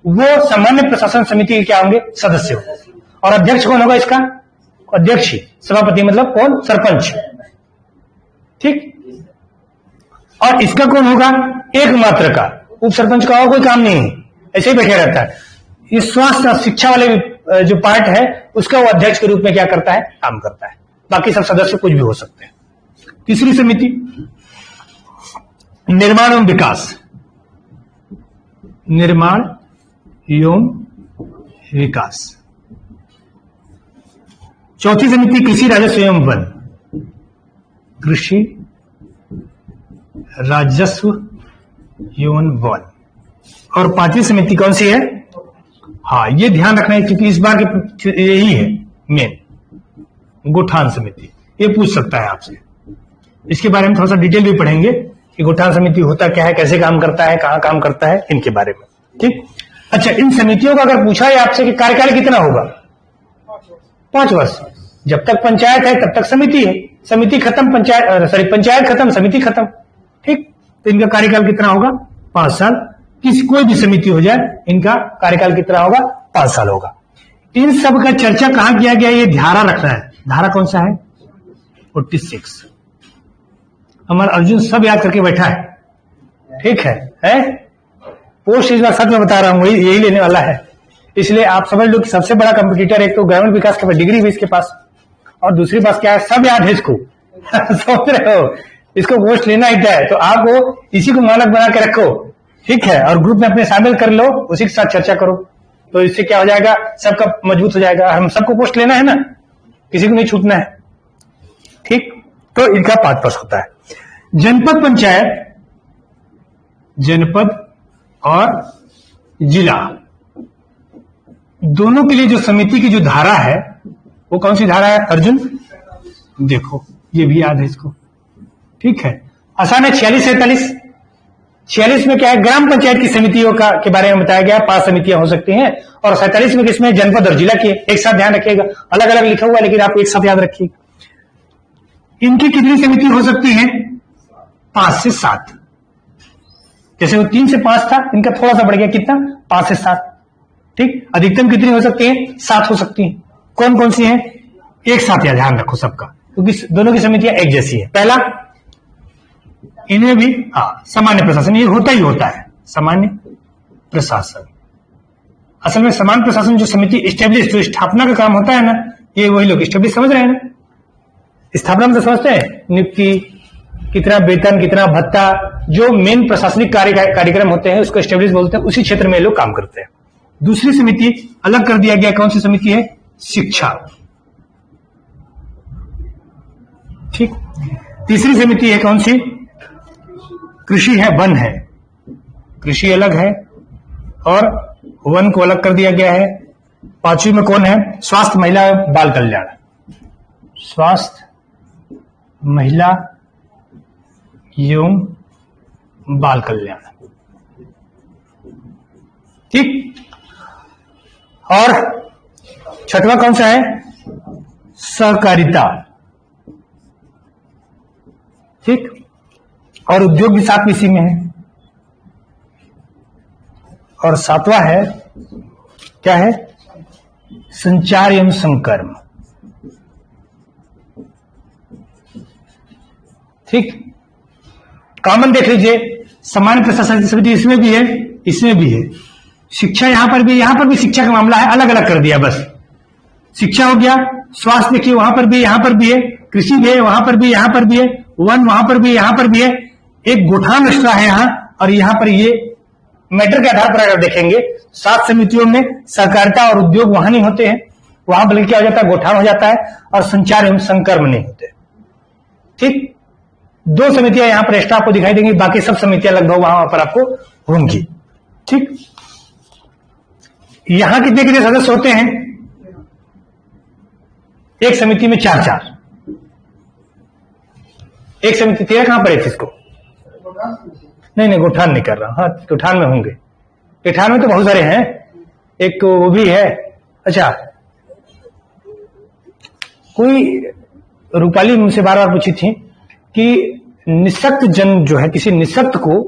वो सामान्य प्रशासन समिति के क्या होंगे? सदस्य होंगे। और अध्यक्ष कौन होगा इसका? अध्यक्ष ही। सभापति मतलब कौन? सरपंच, ठीक। और इसका कौन होगा? एकमात्र का। उप सरपंच का और कोई काम नहीं है, ऐसे ही बैठे रहता है। ये स्वास्थ्य और शिक्षा वाले जो पार्ट है, उसका वो अध्यक्ष के रूप में क्या करता है? काम करता है। बाकी सब सदस्य कुछ भी हो सकते हैं। तीसरी समिति निर्माण एवं विकास। निर्माण एवं विकास। चौथी समिति कृषि राजस्व एवं वन। कृषि राजस्व एवं वन। और 5वीं समिति कौन सी है? हाँ, ये ध्यान रखना है क्योंकि इस बार की यही है मेन, गौठान समिति। ये पूछ सकता है आपसे, इसके बारे में थोड़ा सा डिटेल भी पढ़ेंगे कि गौठान समिति होता क्या है, कैसे काम करता है, कहां काम करता है, इनके बारे में, ठीक। अच्छा, इन समितियों का अगर पूछा है आपसे कि कार्यकाल कितना होगा? 5 वर्ष। जब तक पंचायत है तब तक समिति है, समिति खत्म, पंचायत खत्म, समिति खत्म, ठीक। तो इनका कार्यकाल कितना होगा? 5 साल। कोई भी समिति हो जाए, इनका कार्यकाल कितना होगा? 5 साल होगा। इन सब का चर्चा कहां किया गया, ये धारा रखना है। धारा कौन सा है? 46। हमारा अर्जुन सब याद करके बैठा है, ठीक है? पोस्ट इस बार सच में बता रहा हूं, यही लेने वाला है। इसलिए आप समझ लो कि सबसे बड़ा कंपटीटर एक तो ग्रामीण विकास के पास डिग्री भी इसके पास, और दूसरी बात क्या है, सब याद है इसको। समझ रहे हो? इसको पोस्ट लेना ही है, तो आप वो इसी को मानक बना के रखो, ठीक है। और ग्रुप में अपने शामिल कर लो, उसी के साथ चर्चा करो, तो इससे क्या हो जाएगा? सबका मजबूत हो जाएगा। हम सबको पोस्ट लेना है ना, किसी को नहीं छूटना है, ठीक। तो इनका 5 वर्ष होता है। जनपद पंचायत, जनपद और जिला, दोनों के लिए जो समिति की जो धारा है, वो कौन सी धारा है अर्जुन? देखो, ये भी याद है इसको, ठीक है। आसान है। 46-47। 46 में क्या है? ग्राम पंचायत की समितियों के बारे में बताया गया। 5 समितियां हो सकती हैं। और 47 में किसमें? जनपद और जिला की। एक साथ ध्यान रखिएगा, अलग अलग लिखा हुआ है, लेकिन आप एक साथ याद रखिएगा। इनकी कितनी समिति हो सकती है? 5 से 7। जैसे वो 3 से 5 था, इनका थोड़ा सा बढ़ गया, कितना? 5 से 7, ठीक। अधिकतम कितनी हो सकती है? 7 हो सकती है। कौन कौन सी है? एक साथ याद, ध्यान रखो सबका, क्योंकि दोनों की समितियां एक जैसी है। पहला, इनमें भी सामान्य प्रशासन, ये होता ही होता है सामान्य प्रशासन। असल में सामान्य प्रशासन जो समिति स्टेब्लिश, जो स्थापना का काम होता है ना, ये वही लोग स्टेब्लिश समझ रहे हैं ना। स्थापना में तो समझते हैं, नियुक्ति, कितना वेतन, कितना भत्ता, जो मेन प्रशासनिक कार्यक्रम होते हैं उसको स्टेब्लिश बोलते हैं। उसी क्षेत्र में लोग काम करते हैं। दूसरी समिति अलग कर दिया गया, कौन सी समिति है? शिक्षा। ठीक। तीसरी समिति है कौन सी? कृषि है, वन है। कृषि अलग है और वन को अलग कर दिया गया है। पांचवी में कौन है? स्वास्थ्य, महिला, बाल कल्याण। स्वास्थ्य, महिला एवं बाल कल्याण। ठीक। और छठवां कौन सा है? सहकारिता। ठीक। और उद्योग भी साथ इसी में है। और सातवां है, क्या है? संचार एवं संकर्म। ठीक। कॉमन देख लीजिए, सामान्य प्रशासन समिति इसमें भी है, इसमें भी है। शिक्षा यहां पर भी शिक्षा का मामला है, अलग अलग कर दिया बस। शिक्षा हो गया, स्वास्थ्य देखिए वहां पर भी, यहां पर भी है, कृषि भी है, वहां पर भी, यहां पर भी है, वन वहां पर भी, यहां पर भी है। एक गोठान रहा है यहां, और यहां पर ये मैटर के आधार पर अगर देखेंगे, 7 समितियों में सहकारिता और उद्योग वहां नहीं होते हैं, वहां बल्कि क्या हो जाता है? गोठान हो जाता है, और संचार एवं संकर्म नहीं होते। ठीक। 2 समितियां यहां पर एक्स्ट्रा आपको दिखाई देंगी, बाकी सब समितियां लगभग वहां पर आपको होंगी। ठीक। यहां कितने कितने सदस्य होते हैं? एक समिति में 4-4। एक समिति 13 कहां पर है इसको? नहीं, गोठान नहीं कर रहा। हाँ, गोठान में होंगे। गोठान में तो बहुत सारे हैं, एक वो भी है। अच्छा, कोई रूपाली मुझसे बार बार पूछी थी कि निःशक्त जन जो है, किसी निःशक्त को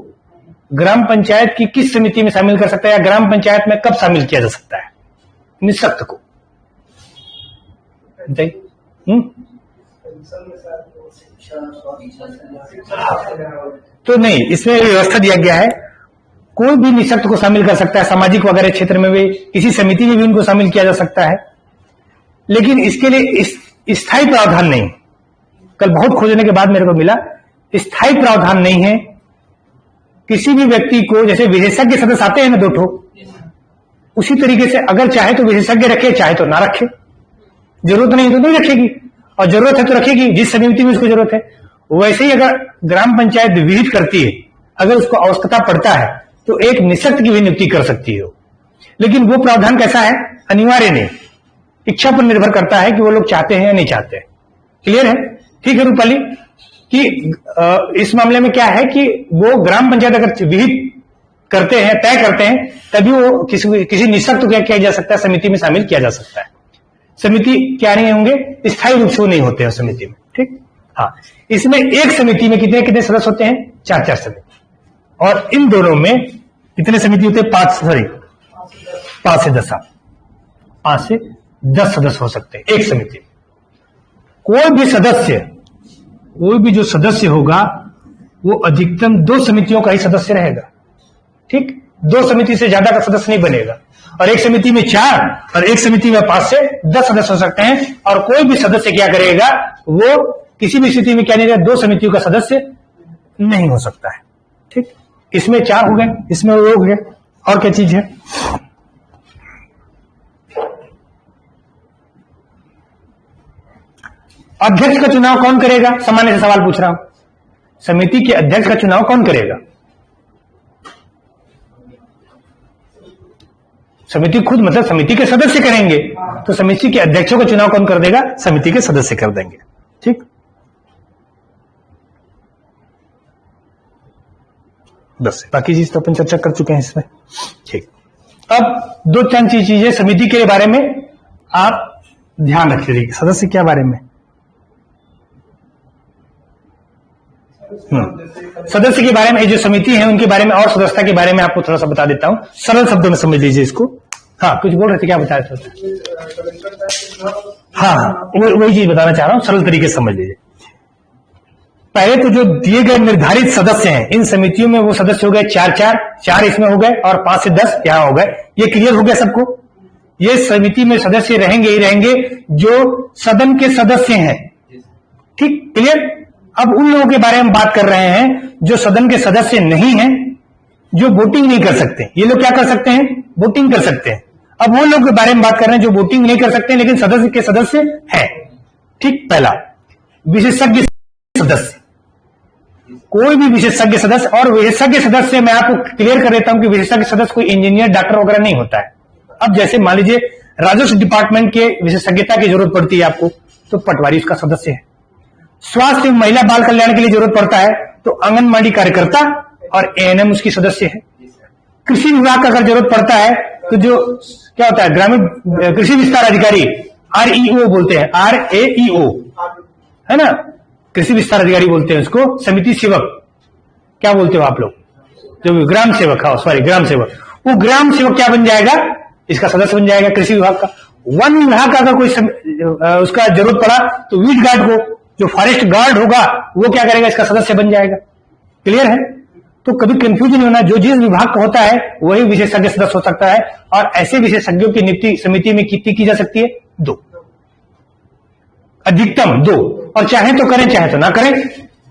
ग्राम पंचायत की किस समिति में शामिल कर सकता है, या ग्राम पंचायत में कब शामिल किया जा सकता है निःशक्त को? तो नहीं, इसमें व्यवस्था दिया गया है, कोई भी निःशक्त को शामिल कर सकता है। सामाजिक वगैरह क्षेत्र में भी किसी समिति में भी इनको शामिल किया जा सकता है, लेकिन इसके लिए स्थायी प्रावधान नहीं। कल बहुत खोजने के बाद मेरे को मिला, स्थायी प्रावधान नहीं है। किसी भी व्यक्ति को, जैसे विशेषज्ञ सदस्य आते हैं ना 2 ठो, उसी तरीके से अगर चाहे तो विशेषज्ञ रखे, चाहे तो ना रखे। जरूरत नहीं तो नहीं रखेगी, और जरूरत है तो रखेगी जिस समिति में उसको जरूरत है। वैसे ही अगर ग्राम पंचायत विहित करती है, अगर उसको आवश्यकता पड़ता है तो एक निःशक्त की भी नियुक्ति कर सकती है। लेकिन वो प्रावधान कैसा है? अनिवार्य नहीं, इच्छा पर निर्भर करता है कि वो लोग चाहते हैं या नहीं चाहते। क्लियर है? ठीक है रूपाली, कि इस मामले में क्या है कि वो ग्राम पंचायत अगर विहित करते हैं, तय करते हैं, तभी वो किसी निःशक्त को क्या किया जा सकता है? समिति में शामिल किया जा सकता है। समिति क्या नहीं होंगे? स्थायी रूप से वो नहीं होते हैं समिति में। ठीक। हाँ, इसमें एक समिति में कितने कितने सदस्य होते हैं? 4-4 समिति। और इन दोनों में कितने समिति होते हैं? 5 से 10 5 से 10 सदस्य हो सकते हैं एक समिति में। कोई भी जो सदस्य होगा वो अधिकतम 2 समितियों का ही सदस्य रहेगा। ठीक। 2 समिति से ज्यादा का सदस्य नहीं बनेगा। और एक समिति में 4 और एक समिति में 5 से 10 सदस्य हो सकते हैं। और कोई भी सदस्य क्या करेगा? वो किसी भी स्थिति में क्या नहीं रहेगा? 2 समितियों का सदस्य नहीं हो सकता है। ठीक। इसमें 4 हो गए, इसमें 2 हो गए। और क्या चीज है? अध्यक्ष का चुनाव कौन करेगा? सामान्य से सवाल पूछ रहा हूं। समिति के अध्यक्ष का चुनाव कौन करेगा? समिति खुद, मतलब समिति के सदस्य करेंगे। तो समिति के अध्यक्षों का चुनाव कौन कर देगा? समिति के सदस्य कर देंगे। ठीक। बस बाकी चीज तो अपन चर्चा कर चुके हैं इसमें। ठीक। अब 2-3 चीजें समिति के बारे में आप ध्यान रखिए। सदस्य क्या बारे में? सदस्य के बारे में, जो समिति है उनके बारे में और सदस्यता के बारे में आपको थोड़ा सा बता देता हूं, सरल शब्दों में समझ लीजिए इसको। हाँ, कुछ बोल रहे थे, क्या बता रहे थे? हाँ, वही चीज बताना चाह रहा हूं, सरल तरीके से समझ लीजिए। पहले तो जो दिए गए निर्धारित सदस्य हैं, इन समितियों में वो सदस्य हो गए 4 इसमें हो गए, और 5 से 10 यहां हो गए। ये क्लियर हो गया सबको? ये समिति में सदस्य रहेंगे ही रहेंगे जो सदन के सदस्य हैं। ठीक, क्लियर? अब उन लोगों के बारे में बात कर रहे हैं जो सदन के सदस्य नहीं हैं, जो वोटिंग नहीं कर सकते। ये लोग क्या कर सकते हैं? वोटिंग कर सकते हैं। अब वो लोग के बारे में बात कर रहे हैं जो वोटिंग नहीं कर सकते लेकिन सदस्य के सदस्य हैं। ठीक, पहला विशेषज्ञ सदस्य, कोई भी विशेषज्ञ सदस्य, और विशेषज्ञ सदस्य मैं आपको क्लियर कर देता हूं कि विशेषज्ञ सदस्य कोई इंजीनियर डॉक्टर वगैरह नहीं होता है। अब जैसे मान लीजिए राजस्व डिपार्टमेंट के विशेषज्ञता की जरूरत पड़ती है आपको, तो पटवारी उसका सदस्य है। स्वास्थ्य एवं महिला बाल कल्याण के लिए जरूरत पड़ता है तो आंगनबाड़ी कार्यकर्ता और एएनएम उसकी सदस्य है। कृषि विभाग का अगर जरूरत पड़ता है तो जो क्या होता है, ग्रामीण कृषि विस्तार अधिकारी, REO बोलते हैं, RAEO है ना, कृषि विस्तार अधिकारी बोलते हैं उसको। समिति सेवक क्या बोलते हो आप लोग, जो ग्राम सेवक, हाँ सॉरी ग्राम सेवक, वो ग्राम सेवक क्या बन जाएगा, इसका सदस्य बन जाएगा कृषि विभाग का। वन विभाग का अगर कोई उसका जरूरत पड़ा तो वीट गार्ड को, जो फॉरेस्ट गार्ड होगा वो क्या करेगा, इसका सदस्य बन जाएगा। क्लियर है? तो कभी कंफ्यूजन होना, जो जिस विभाग का होता है वही विशेषज्ञ सदस्य हो सकता है। और ऐसे विशेषज्ञों की नियुक्ति समिति में कितनी की जा सकती है, 2, अधिकतम 2, और चाहे तो करें चाहे तो ना करें,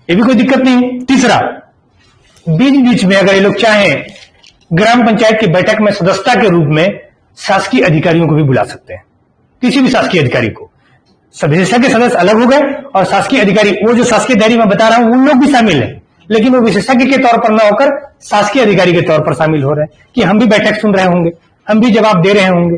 ये भी कोई दिक्कत नहीं। तीसरा, बीच बीच में अगर ये लोग चाहें ग्राम पंचायत की बैठक में सदस्यता के रूप में शासकीय अधिकारियों को भी बुला सकते हैं, किसी भी शासकीय अधिकारी को। विशेषज्ञ सदस्य अलग हो गए और शासकीय अधिकारी, वो जो शासकीय अधिकारी मैं बता रहा हूं उन लोग भी शामिल हैं, लेकिन वो विशेषज्ञ के तौर पर ना होकर शासकीय अधिकारी के तौर पर शामिल हो रहे हैं कि हम भी बैठक सुन रहे होंगे, हम भी जवाब दे रहे होंगे,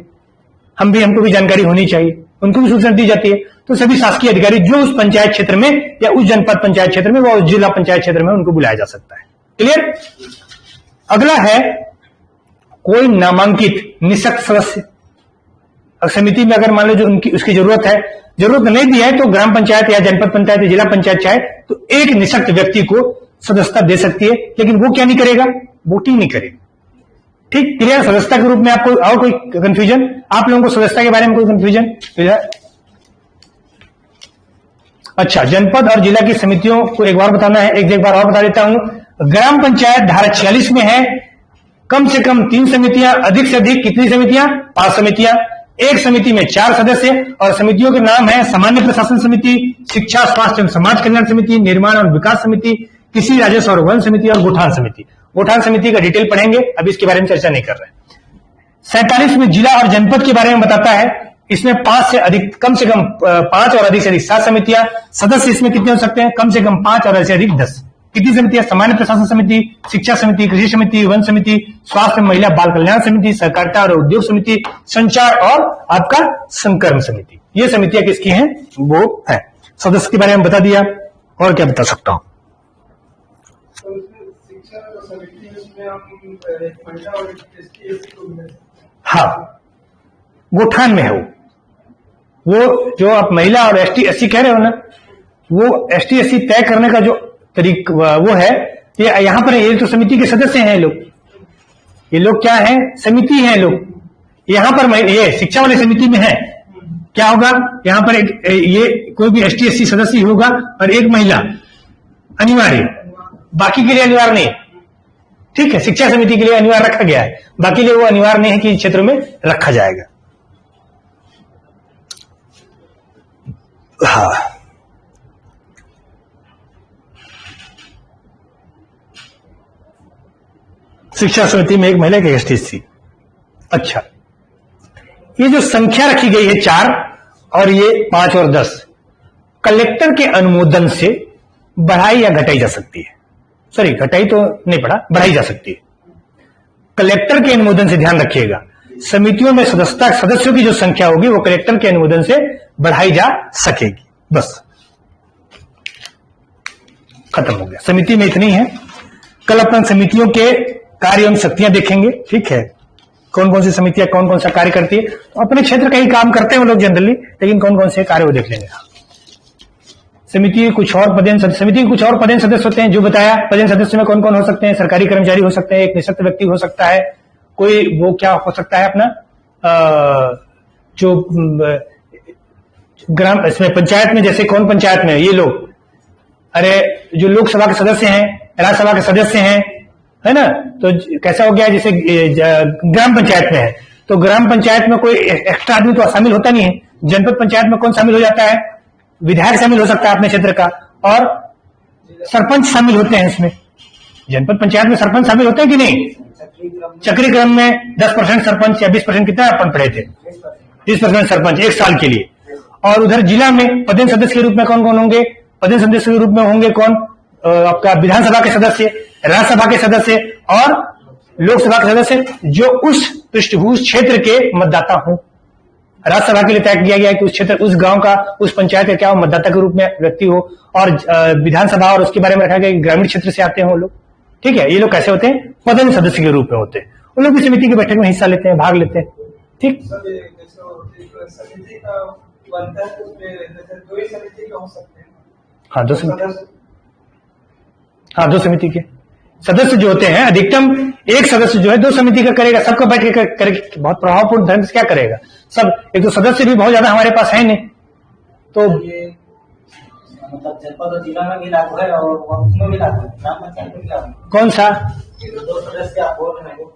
हमको भी जानकारी होनी चाहिए, उनको भी सूचना दी जाती है। तो सभी शासकीय अधिकारी जो उस पंचायत क्षेत्र में या उस जनपद पंचायत क्षेत्र में व उस जिला पंचायत क्षेत्र में उनको बुलाया जा सकता है। क्लियर? अगला है कोई नामांकित निःशक्त सदस्य। समिति में अगर मान लो जो उनकी उसकी जरूरत नहीं भी है तो ग्राम पंचायत या जनपद पंचायत या जिला पंचायत चाहे तो एक निःशक्त व्यक्ति को सदस्यता दे सकती है, लेकिन वो क्या नहीं करेगा, वोटिंग नहीं करेगा। ठीक, क्लियर? सदस्यता के रूप में आपको और कोई कंफ्यूजन, आप लोगों को सदस्यता के बारे में कोई कंफ्यूजन? अच्छा, जनपद और जिला की समितियों को एक बार बताना है, एक बार और बता देता हूं। ग्राम पंचायत धारा 46 में है कम से कम 3 समितियां, अधिक से अधिक कितनी समितियां, 5 समितियां। एक समिति में 4 सदस्य, और समितियों के नाम है सामान्य प्रशासन समिति, शिक्षा स्वास्थ्य एवं समाज कल्याण समिति, निर्माण और विकास समिति, कृषि राजस्व और वन समिति और गौठान समिति। गौठान समिति का डिटेल पढ़ेंगे, अभी इसके बारे में चर्चा नहीं कर रहे। 47 में जिला और जनपद के बारे में बताता है, इसमें 5 से अधिक, कम से कम 5 और अधिक से अधिक 7 समितियां। सदस्य इसमें कितने हो सकते हैं, कम से कम 5 और अधिक से अधिक 10। कितनी समितियां, सामान्य प्रशासन समिति, शिक्षा समिति, कृषि समिति, वन समिति, स्वास्थ्य महिला बाल कल्याण समिति, सहकारिता और उद्योग समिति, संचार और आपका संकर्म समिति। ये समितियां किसकी हैं, वो है। सदस्य के बारे में बता दिया, और क्या बता सकता हूं। हाँ, गौठान में है वो जो आप महिला और ST/SC कह रहे हो ना, वो ST/SC तय करने का जो तरीका वो है, ये यहां पर ये तो समिति के सदस्य हैं ये लोग क्या है, समिति है लोग। यहां पर ये शिक्षा वाली समिति में है, क्या होगा यहां पर ये कोई भी ST/SC सदस्य होगा और एक महिला अनिवार्य, बाकी के लिए अनिवार्य नहीं। ठीक है, शिक्षा समिति के लिए अनिवार्य रखा गया है, बाकी लिए वो अनिवार्य नहीं है कि क्षेत्र में रखा जाएगा। हाँ, शिक्षा समिति में एक महिला के ST/SC। अच्छा, ये जो संख्या रखी गई है 4 और ये 5 और 10, कलेक्टर के अनुमोदन से बढ़ाई या घटाई जा सकती है। सॉरी, घटाई तो नहीं पड़ा, बढ़ाई जा सकती है। कलेक्टर के अनुमोदन से, ध्यान रखिएगा, समितियों में सदस्यों की जो संख्या होगी वो कलेक्टर के अनुमोदन से बढ़ाई जा सकेगी। बस खत्म हो गया, समिति में इतनी है। कल अपन समितियों के कार्य एवं शक्तियां देखेंगे। ठीक है, कौन कौन सी समितियां कौन कौन सा कार्य करती है, तो अपने क्षेत्र का ही काम करते हैं वो लोग जनरली, लेकिन कौन कौन से कार्य वो देख लेंगे। समिति के कुछ और पदेन सदस्य होते हैं, जो बताया। पदेन सदस्य में कौन कौन हो सकते हैं, सरकारी कर्मचारी हो सकते हैं, एक निःशक्त व्यक्ति हो सकता है, कोई वो क्या हो सकता है अपना जो ग्राम इसमें पंचायत में, जैसे कौन पंचायत में ये लोग, अरे जो लोकसभा के सदस्य हैं, राज्यसभा के सदस्य हैं, है ना, तो कैसा हो गया, जैसे ग्राम पंचायत में है तो ग्राम पंचायत में कोई एक्स्ट्रा आदमी तो शामिल होता नहीं है। जनपद पंचायत में कौन शामिल हो जाता है, विधायक शामिल हो सकता है अपने क्षेत्र का, और सरपंच शामिल होते हैं इसमें। जनपद पंचायत में सरपंच शामिल होते हैं कि नहीं, चक्री क्रम में 10% सरपंच या 20% कितना अपन पढ़े थे, 30% सरपंच 1 साल के लिए। और उधर जिला में पदेन सदस्य के रूप में कौन कौन होंगे, पदेन सदस्य के रूप में होंगे कौन? आपका विधानसभा के सदस्य, राज्यसभा के सदस्य और लोकसभा के सदस्य जो उस पृष्ठभूमि क्षेत्र के मतदाता हों। राज्यसभा के लिए तय किया गया है कि उस क्षेत्र, उस गांव का, उस पंचायत का क्या हो, मतदाता के रूप में व्यक्ति हो। और विधानसभा और उसके बारे में रखा गया कि ग्रामीण क्षेत्र से आते हो लोग। ठीक है, ये लोग कैसे होते हैं? पदेन सदस्य के रूप में होते हैं। उन लोग भी समिति की बैठक में हिस्सा लेते हैं, भाग लेते हैं। ठीक, हाँ, दो समिति के सदस्य जो होते हैं, अधिकतम एक सदस्य जो है 2 समिति का करेगा, सबका बैठ के करेगा। बहुत प्रभावपूर्ण ढंग से क्या करेगा सब। एक तो सदस्य भी बहुत ज्यादा हमारे पास है नहीं, तो मतलब जनपद और जिला में भी लागू है और उसमें भी लागू है, ग्राम पंचायत में भी लागू है। कौन सा? 2 सदस्य आप बोल रहे हैं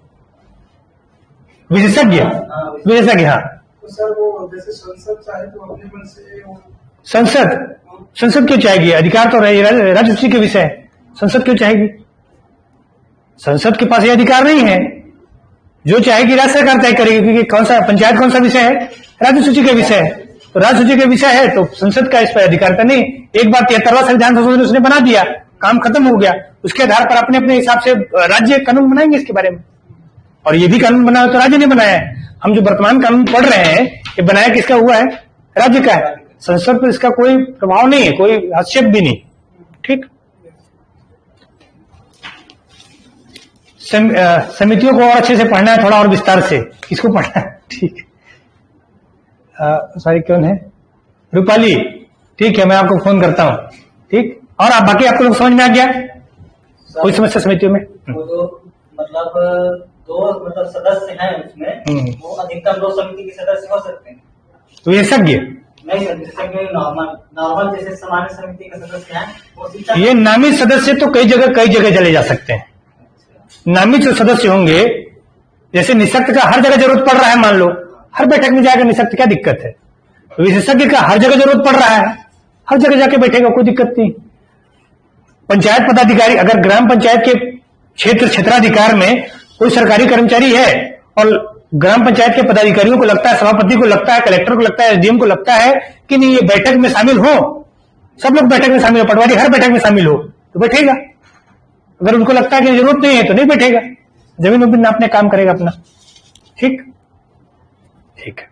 विशेषज्ञ? विशेषज्ञ, हाँ। तो सर वो जैसे संसद चाहे तो अपने मन से संसद क्यों चाहेगी? अधिकार तो राज्य के विषय है, संसद क्यों चाहेगी? संसद के पास ये अधिकार नहीं है। जो चाहेगी राज्य सरकार तय करेगी, क्योंकि कौन सा पंचायत कौन सा विषय है? राज्य सूची का विषय है। तो राज्य सूची का विषय है तो संसद का इस पर अधिकार तो नहीं। एक बार 73वां संविधान संशोधन उसने बना दिया, काम खत्म हो गया। उसके आधार पर अपने अपने हिसाब से राज्य कानून बनाएंगे इसके बारे में। और ये भी कानून बना तो राज्य ने बनाया है। हम जो वर्तमान कानून पढ़ रहे हैं, ये बनाया किसका हुआ है? राज्य का है। संसद पर इसका कोई प्रभाव नहीं है, कोई हस्तक्षेप भी नहीं। ठीक, समितियों को और अच्छे से पढ़ना है, थोड़ा और विस्तार से किसको पढ़ना है? ठीक, सॉरी, कौन है? रूपाली, ठीक है, मैं आपको फोन करता हूँ। ठीक, और आप बाकी आपको लोग समझ में आ गया? कोई समस्या समितियों में? वो तो मतलब सदस्य हैं उसमें, वो अधिकतम 2 समिति के सदस्य हो सकते हैं। तो विशेषज्ञ नहीं सर, विशेषज्ञ नॉर्मल जैसे सामान्य समिति के सदस्य हैं, ये नामित सदस्य तो कई जगह चले जा सकते हैं। नामित जो सदस्य होंगे, जैसे निःशक्त का हर जगह जरूरत पड़ रहा है, मान लो हर बैठक में जाकर निःशक्त, क्या दिक्कत है? तो विशेषज्ञ का हर जगह जरूरत पड़ रहा है, हर जगह जाके बैठेगा, कोई दिक्कत नहीं। पंचायत पदाधिकारी, अगर ग्राम पंचायत के क्षेत्राधिकार में कोई सरकारी कर्मचारी है और ग्राम पंचायत के पदाधिकारियों को लगता है, सभापति को लगता है, कलेक्टर को लगता है, एसडीएम को लगता है कि नहीं ये बैठक में शामिल हो, सब लोग बैठक में शामिल हो, पटवारी हर बैठक में शामिल हो, तो बैठेगा। अगर उनको लगता है कि जरूरत नहीं है तो नहीं बैठेगा, जमीन में अपने काम करेगा अपना। ठीक, ठीक है।